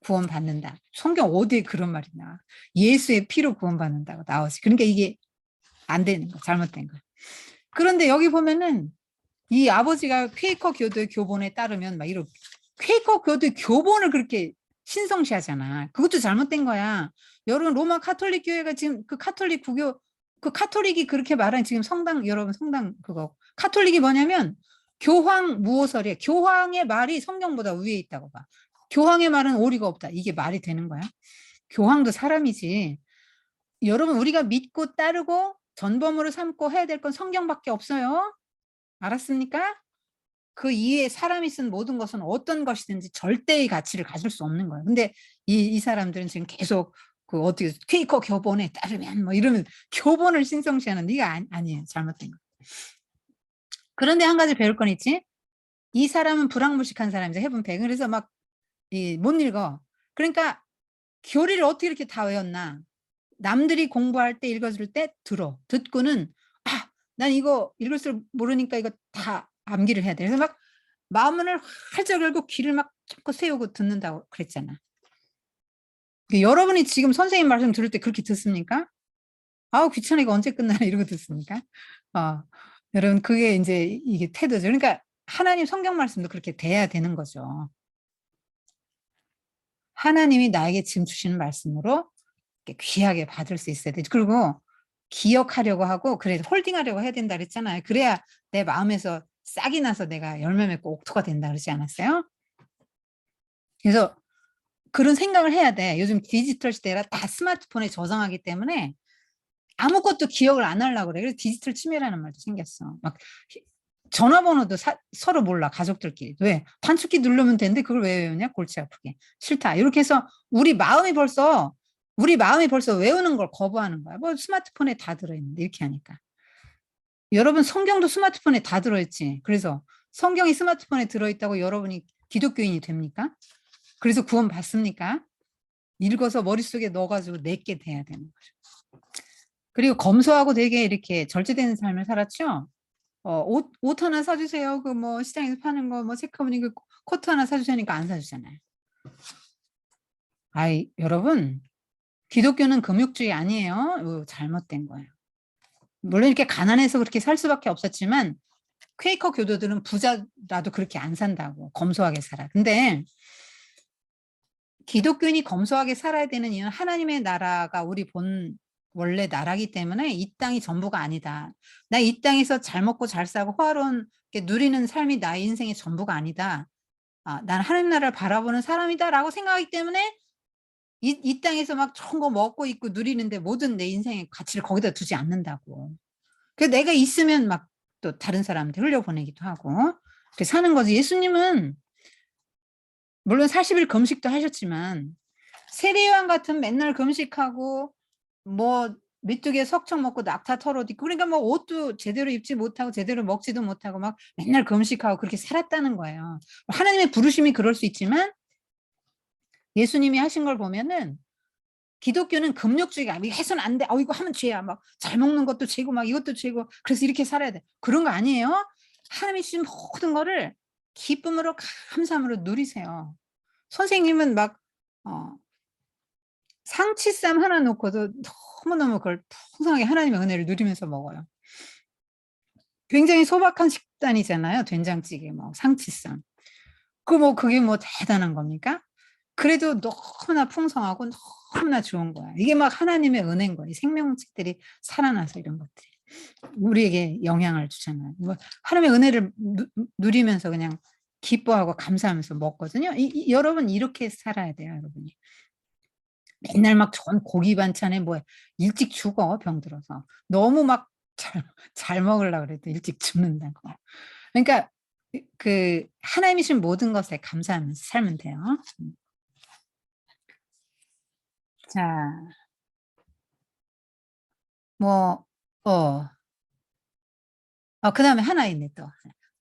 구원받는다. 성경 어디에 그런 말이 나와. 예수의 피로 구원받는다고 나오지. 그러니까 이게 안 되는 거, 잘못된 거. 그런데 여기 보면은 이 아버지가 퀘이커 교도의 교본에 따르면 막 이렇게 퀘이커 교도의 교본을 그렇게 신성시하잖아. 그것도 잘못된 거야. 여러분 로마 카톨릭 교회가 지금 그 카톨릭 구교 그 카톨릭이 그렇게 말하는 지금 성당 여러분 성당 그거 카톨릭이 뭐냐면 교황 무오설이야. 교황의 말이 성경보다 위에 있다고 봐. 교황의 말은 오리가 없다. 이게 말이 되는 거야? 교황도 사람이지. 여러분 우리가 믿고 따르고 전범으로 삼고 해야 될 건 성경밖에 없어요. 알았습니까? 그 이외에 사람이 쓴 모든 것은 어떤 것이든지 절대의 가치를 가질 수 없는 거예요. 근데 이 사람들은 지금 계속 그 어떻게 퀘이커 교본에 따르면 뭐 이러면 교본을 신성시하는 네가 아니에요. 잘못된 거. 그런데 한 가지 배울 건 있지. 이 사람은 불황무식한 사람이죠. 해본 백. 그래서 막 못 읽어. 그러니까 교리를 어떻게 이렇게 다 외웠나. 남들이 공부할 때 읽어줄 때 듣고는 난 이거 읽을 줄 모르니까 이거 다 암기를 해야 돼. 그래서 막 마음을 활짝 열고 귀를 막 자꾸 세우고 듣는다고 그랬잖아. 여러분이 지금 선생님 말씀 들을 때 그렇게 듣습니까? 아우 귀찮아 이거 언제 끝나나 이러고 듣습니까? 여러분 그게 이제 이게 태도죠. 그러니까 하나님 성경 말씀도 그렇게 돼야 되는 거죠. 하나님이 나에게 지금 주시는 말씀으로 귀하게 받을 수 있어야 돼. 그리고 기억하려고 하고 그래 홀딩하려고 해야 된다 그랬잖아요. 그래야 내 마음에서 싹이 나서 내가 열매 맺고 옥토가 된다 그러지 않았어요? 그래서 그런 생각을 해야 돼. 요즘 디지털 시대라 다 스마트폰에 저장하기 때문에 아무것도 기억을 안 하려고 그래. 그래서 디지털 치매라는 말도 생겼어. 막 전화번호도 서로 몰라. 가족들끼리. 왜? 단축키 누르면 되는데 그걸 왜 외우냐? 골치 아프게. 싫다. 이렇게 해서 우리 마음이 벌써 외우는 걸 거부하는 거야. 뭐 스마트폰에 다 들어있는데 이렇게 하니까. 여러분 성경도 스마트폰에 다 들어있지. 그래서 성경이 스마트폰에 들어있다고 여러분이 기독교인이 됩니까? 그래서 구원 받습니까? 읽어서 머릿속에 넣어가지고 내게 돼야 되는 거죠. 그리고 검소하고 되게 이렇게 절제되는 삶을 살았죠. 옷 하나 사주세요. 그 뭐 시장에서 파는 거 뭐 체크무늬 그 코트 하나 사주시니까 안 사주잖아요. 아이 여러분 기독교는 금욕주의 아니에요. 잘못된 거예요. 물론 이렇게 가난해서 그렇게 살 수밖에 없었지만 퀘이커 교도들은 부자라도 그렇게 안 산다고 검소하게 살아. 근데 기독교인이 검소하게 살아야 되는 이유는 하나님의 나라가 우리 원래 나라기 때문에 이 땅이 전부가 아니다. 나 이 땅에서 잘 먹고 잘 살고 호화롭게 누리는 삶이 나의 인생의 전부가 아니다. 난 하나님 나라를 바라보는 사람이다라고 생각하기 때문에 이 땅에서 막 좋은 거 먹고 있고 누리는데 모든 내 인생의 가치를 거기다 두지 않는다고. 그래서 내가 있으면 막 또 다른 사람한테 흘려보내기도 하고 그렇게 사는 거지. 예수님은 물론 40일 금식도 하셨지만 세례요한 같은 맨날 금식하고 뭐 메뚜기에 석청 먹고 낙타 털옷 입고 그러니까 뭐 옷도 제대로 입지 못하고 제대로 먹지도 못하고 막 맨날 금식하고 그렇게 살았다는 거예요. 하나님의 부르심이 그럴 수 있지만 예수님이 하신 걸 보면은 기독교는 금욕주의가 해서는 안 돼. 이거 하면 죄야. 막 잘 먹는 것도 죄고 막 이것도 죄고 그래서 이렇게 살아야 돼. 그런 거 아니에요. 하나님이 주신 모든 거를 기쁨으로 감사함으로 누리세요. 선생님은 막 상치쌈 하나 놓고도 너무너무 그걸 풍성하게 하나님의 은혜를 누리면서 먹어요. 굉장히 소박한 식단이잖아요. 된장찌개, 뭐 상치쌈. 그게 뭐 대단한 겁니까? 그래도 너무나 풍성하고 너무나 좋은 거야. 이게 막 하나님의 은혜인 거야. 이 생명책들이 살아나서 이런 것들이 우리에게 영향을 주잖아요. 뭐 하나님의 은혜를 누리면서 그냥 기뻐하고 감사하면서 먹거든요. 여러분 이렇게 살아야 돼요, 여러분이. 맨날 막 좋은 고기 반찬에 뭐 일찍 죽어 병들어서 너무 막 잘 먹으려고 그래도 일찍 죽는다고. 그러니까 그 하나님이 주신 모든 것에 감사하면서 살면 돼요. 자, 뭐, 그다음에 하나 있네 또.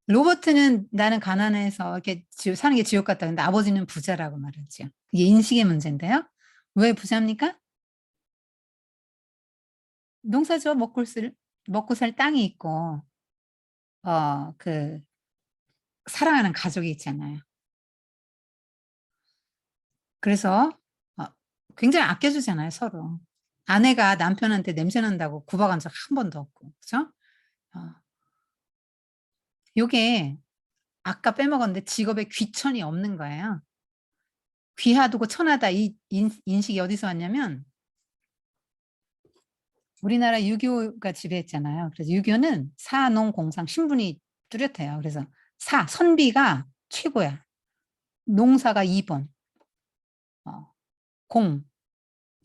로버트는 나는 가난해서 이렇게 사는 게 지옥 같다. 근데 아버지는 부자라고 말했죠. 이게 인식의 문제인데요. 왜 부자입니까? 농사죠. 먹고 살 땅이 있고, 그 사랑하는 가족이 있잖아요. 그래서 굉장히 아껴주잖아요, 서로. 아내가 남편한테 냄새 난다고 구박한 적 한 번도 없고, 그죠? 요게 아까 빼먹었는데 직업에 귀천이 없는 거예요. 귀하고 천하다 이 인식이 어디서 왔냐면 우리나라 유교가 지배했잖아요. 그래서 유교는 사농공상 신분이 뚜렷해요. 그래서 선비가 최고야. 농사가 2번.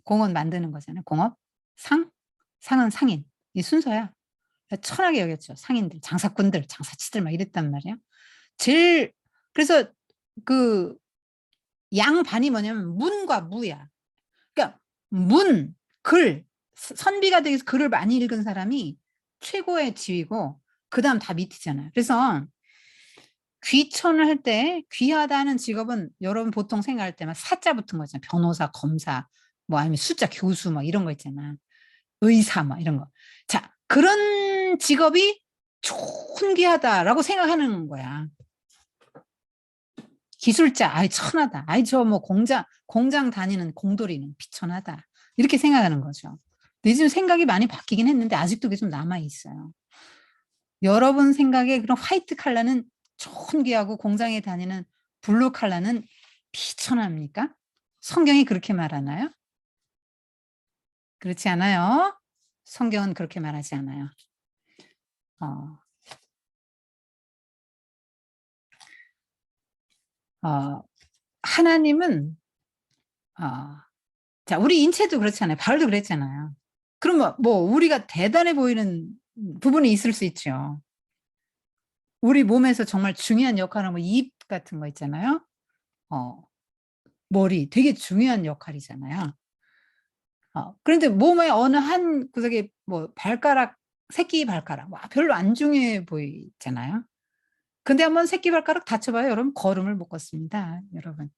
공은 만드는 거잖아요. 공업. 상은 상인. 이 순서야. 천하게 여겼죠. 상인들, 장사꾼들, 장사치들 막 이랬단 말이에요. 그래서 그 양반이 뭐냐면 문과 무야. 그러니까 선비가 되기 위해서 글을 많이 읽은 사람이 최고의 지위고 그다음 다 밑이잖아요. 그래서 귀천을 할 때 귀하다는 직업은 여러분 보통 생각할 때만 사자 붙은 거 있잖아요. 변호사, 검사, 뭐 아니면 숫자 교수 막 이런 거 있잖아. 의사 막 이런 거. 자, 그런 직업이 존귀하다라고 생각하는 거야. 기술자, 아이 천하다. 아이 저 뭐 공장 다니는 공돌이는 비천하다. 이렇게 생각하는 거죠. 근데 요즘 생각이 많이 바뀌긴 했는데 아직도 그게 좀 남아 있어요. 여러분 생각에 그런 화이트 칼라는 존귀하고 공장에 다니는 블루 칼라는 비천합니까? 성경이 그렇게 말하나요? 그렇지 않아요. 성경은 그렇게 말하지 않아요. 하나님은 자, 우리 인체도 그렇잖아요. 바울도 그랬잖아요. 그럼 뭐 우리가 대단해 보이는 부분이 있을 수 있죠. 우리 몸에서 정말 중요한 역할은 뭐 입 같은 거 있잖아요. 머리 되게 중요한 역할이잖아요. 그런데 몸의 어느 한 구석에 뭐 발가락, 새끼 발가락 별로 안 중요해 보이잖아요. 근데 한번 새끼 발가락 다쳐봐요. 여러분 걸음을 못 걷습니다. 여러분.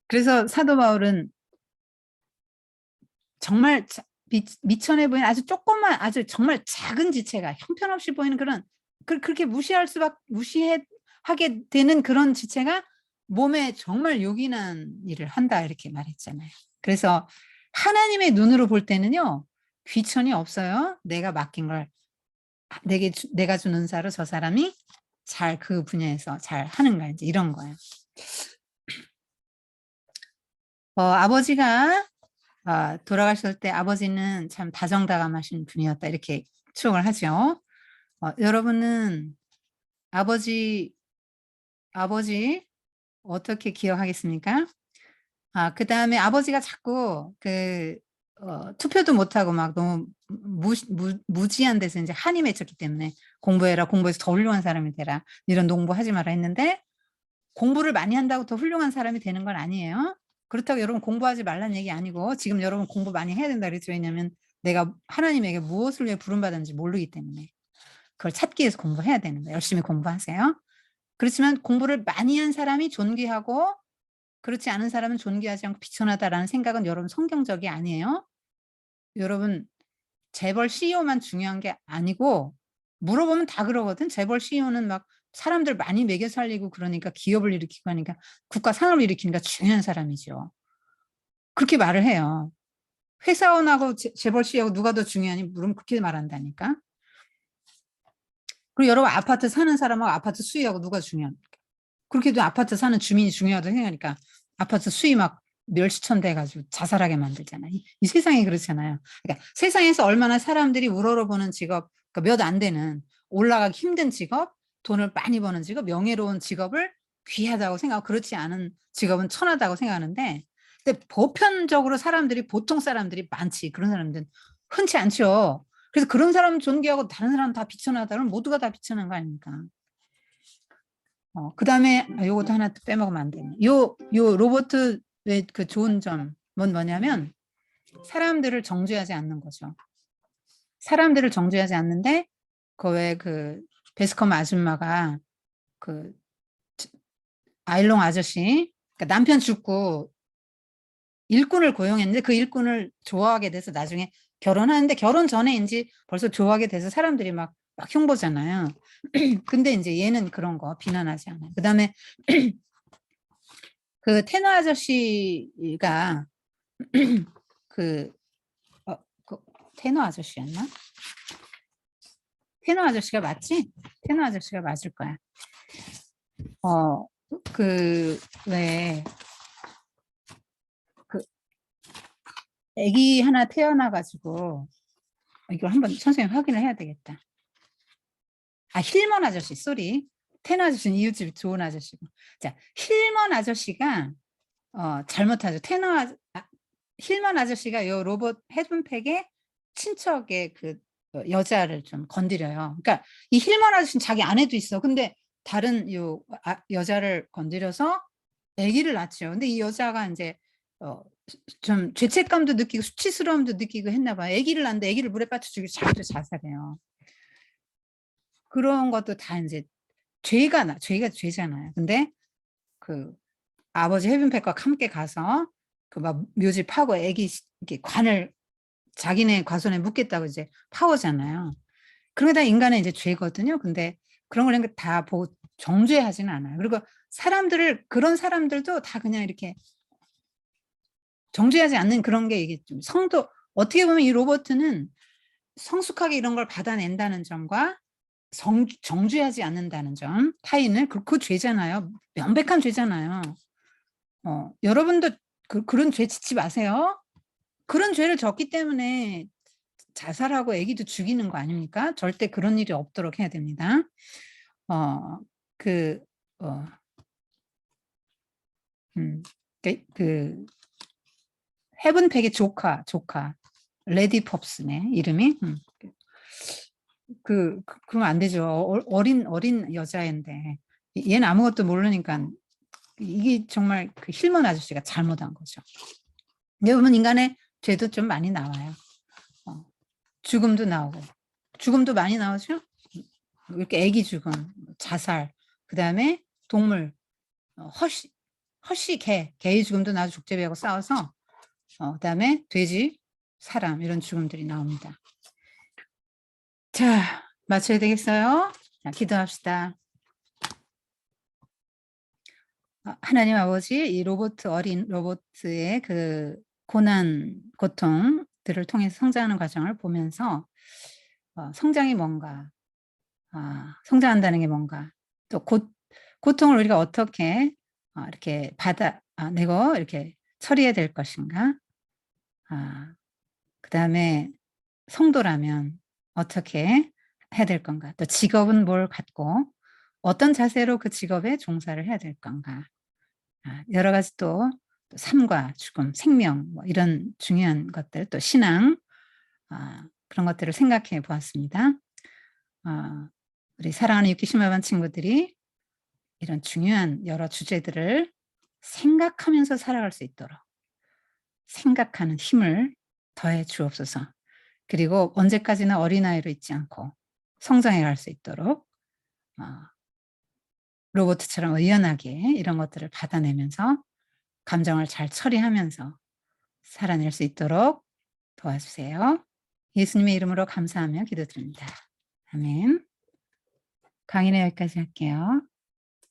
그래서 사도 바울은 정말 미천해 보이는 아주 조그만 아주 정말 작은 지체가 형편없이 보이는 그런 그렇게 무시하게 되는 그런 지체가 몸에 정말 요긴한 일을 한다 이렇게 말했잖아요. 그래서 하나님의 눈으로 볼 때는요. 귀천이 없어요. 내가 맡긴 걸 내가 준 은사로 저 사람이 잘 그 분야에서 잘 하는가 이제 이런 거예요. 아버지가 돌아가실 때 아버지는 참 다정다감하신 분이었다 이렇게 추억을 하죠. 여러분은 아버지 어떻게 기억하겠습니까? 그다음에 아버지가 자꾸 투표도 못하고 막 너무 무지한 데서 이제 한이 맺혔기 때문에 공부해서 더 훌륭한 사람이 되라 이런 농부하지 마라 했는데 공부를 많이 한다고 더 훌륭한 사람이 되는 건 아니에요. 그렇다고 여러분 공부하지 말라는 얘기 아니고 지금 여러분 공부 많이 해야 된다 그랬죠. 왜냐하면 내가 하나님에게 무엇을 위해 부름받았는지 모르기 때문에 그걸 찾기 위해서 공부해야 되는 거예요. 열심히 공부하세요. 그렇지만 공부를 많이 한 사람이 존귀하고 그렇지 않은 사람은 존귀하지 않고 비천하다라는 생각은 여러분 성경적이 아니에요. 여러분 재벌 CEO만 중요한 게 아니고 물어보면 다 그러거든. 재벌 CEO는 막 사람들 많이 먹여 살리고 그러니까 기업을 일으키고 하니까 국가 산업을 일으키니까 중요한 사람이죠. 그렇게 말을 해요. 회사원하고 재벌 CEO하고 누가 더 중요하니 물으면 그렇게 말한다니까. 그리고 여러분 아파트 사는 사람하고 아파트 수익하고 누가 중요합니까? 그렇게도 아파트 사는 주민이 중요하다고 생각하니까 아파트 수익 막 멸시천대 해가지고 자살하게 만들잖아요. 이 세상이 그렇잖아요. 그러니까 세상에서 얼마나 사람들이 우러러보는 직업, 그러니까 몇 안 되는 올라가기 힘든 직업, 돈을 많이 버는 직업, 명예로운 직업을 귀하다고 생각하고 그렇지 않은 직업은 천하다고 생각하는데 근데 보편적으로 보통 사람들이 많지. 그런 사람들은 흔치 않죠. 그래서 그런 사람 존귀하고 다른 사람 다 비천하다 그러면 모두가 다 비천한 거 아닙니까? 그다음에 요것도 하나 빼먹으면 안 되네. 요 로버트의 그 좋은 점은 뭐냐면 사람들을 정죄하지 않는 거죠. 사람들을 정죄하지 않는데 그 베스컴 아줌마가 그 아일롱 아저씨 그러니까 남편 죽고 일꾼을 고용했는데 그 일꾼을 좋아하게 돼서 나중에 결혼하는데 결혼 전에인지 벌써 좋아하게 돼서 사람들이 막 흉보잖아요. 근데 이제 얘는 그런 거 비난하지 않아요. 그다음에 그 테너 아저씨가 테너 아저씨였나? 테너 아저씨가 맞지? 테너 아저씨가 맞을 거야. 왜 아기 하나 태어나가지고 이걸 한번 선생님 확인을 해야 되겠다. 힐먼 아저씨, 쏘리. 테너 아저씨는 이웃집 좋은 아저씨고. 자, 힐먼 아저씨가 잘못하죠. 힐먼 아저씨가 요 로봇 헤븐팩의 친척의 그 여자를 좀 건드려요. 그러니까 이 힐먼 아저씨는 자기 아내도 있어. 근데 다른 여자를 건드려서 아기를 낳죠. 근데 이 여자가 이제 좀 죄책감도 느끼고 수치스러움도 느끼고 했나 봐요. 아기를 낳는데 아기를 물에 빠져 죽이고 자기도 자살해요. 그런 것도 다 이제 죄가 죄잖아요. 근데 그 아버지 헤븐팩과 함께 가서 그 막 묘지 파고 아기 이렇게 관을 자기네 과손에 묻겠다고 이제 파오잖아요. 그런 게 다 인간의 이제 죄거든요. 근데 그런 걸 다 보고 정죄하지는 않아요. 그리고 그런 사람들도 다 그냥 이렇게 정죄하지 않는 그런 게 이게 좀 어떻게 보면 이 로버트는 성숙하게 이런 걸 받아낸다는 점과 정죄하지 않는다는 점, 타인을 그 죄잖아요. 명백한 죄잖아요. 여러분도 그런 죄 짓지 마세요. 그런 죄를 졌기 때문에 자살하고 아기도 죽이는 거 아닙니까? 절대 그런 일이 없도록 해야 됩니다. 헤븐팩의 조카 레디 펍스네 이름이. 그러면 안 되죠. 어린 여자인데 얘는 아무것도 모르니까 이게 정말 그 힐먼 아저씨가 잘못한 거죠. 여러분 인간의 죄도 좀 많이 나와요. 죽음도 나오고 죽음도 많이 나오죠. 이렇게 아기 죽음, 자살, 그다음에 동물, 허쉬 개의 죽음도 나도 족제비하고 싸워서 그다음에 돼지, 사람 이런 죽음들이 나옵니다. 자, 마쳐야 되겠어요? 자, 기도합시다. 하나님 아버지, 이 어린 로버트의 그 고난, 고통들을 통해서 성장하는 과정을 보면서 성장이 뭔가, 성장한다는 게 뭔가, 또 고통을 우리가 어떻게 이렇게 받아내고 이렇게 처리해야 될 것인가, 그 다음에 성도라면 어떻게 해야 될 건가, 또 직업은 뭘 갖고 어떤 자세로 그 직업에 종사를 해야 될 건가, 여러 가지 또 삶과 죽음, 생명 뭐 이런 중요한 것들, 또 신앙 그런 것들을 생각해 보았습니다. 우리 사랑하는 유키시마반 친구들이 이런 중요한 여러 주제들을 생각하면서 살아갈 수 있도록 생각하는 힘을 더해 주옵소서. 그리고 언제까지나 어린아이로 있지 않고 성장해 갈 수 있도록 로버트처럼 의연하게 이런 것들을 받아내면서 감정을 잘 처리하면서 살아낼 수 있도록 도와주세요. 예수님의 이름으로 감사하며 기도드립니다. 아멘. 강의는 여기까지 할게요.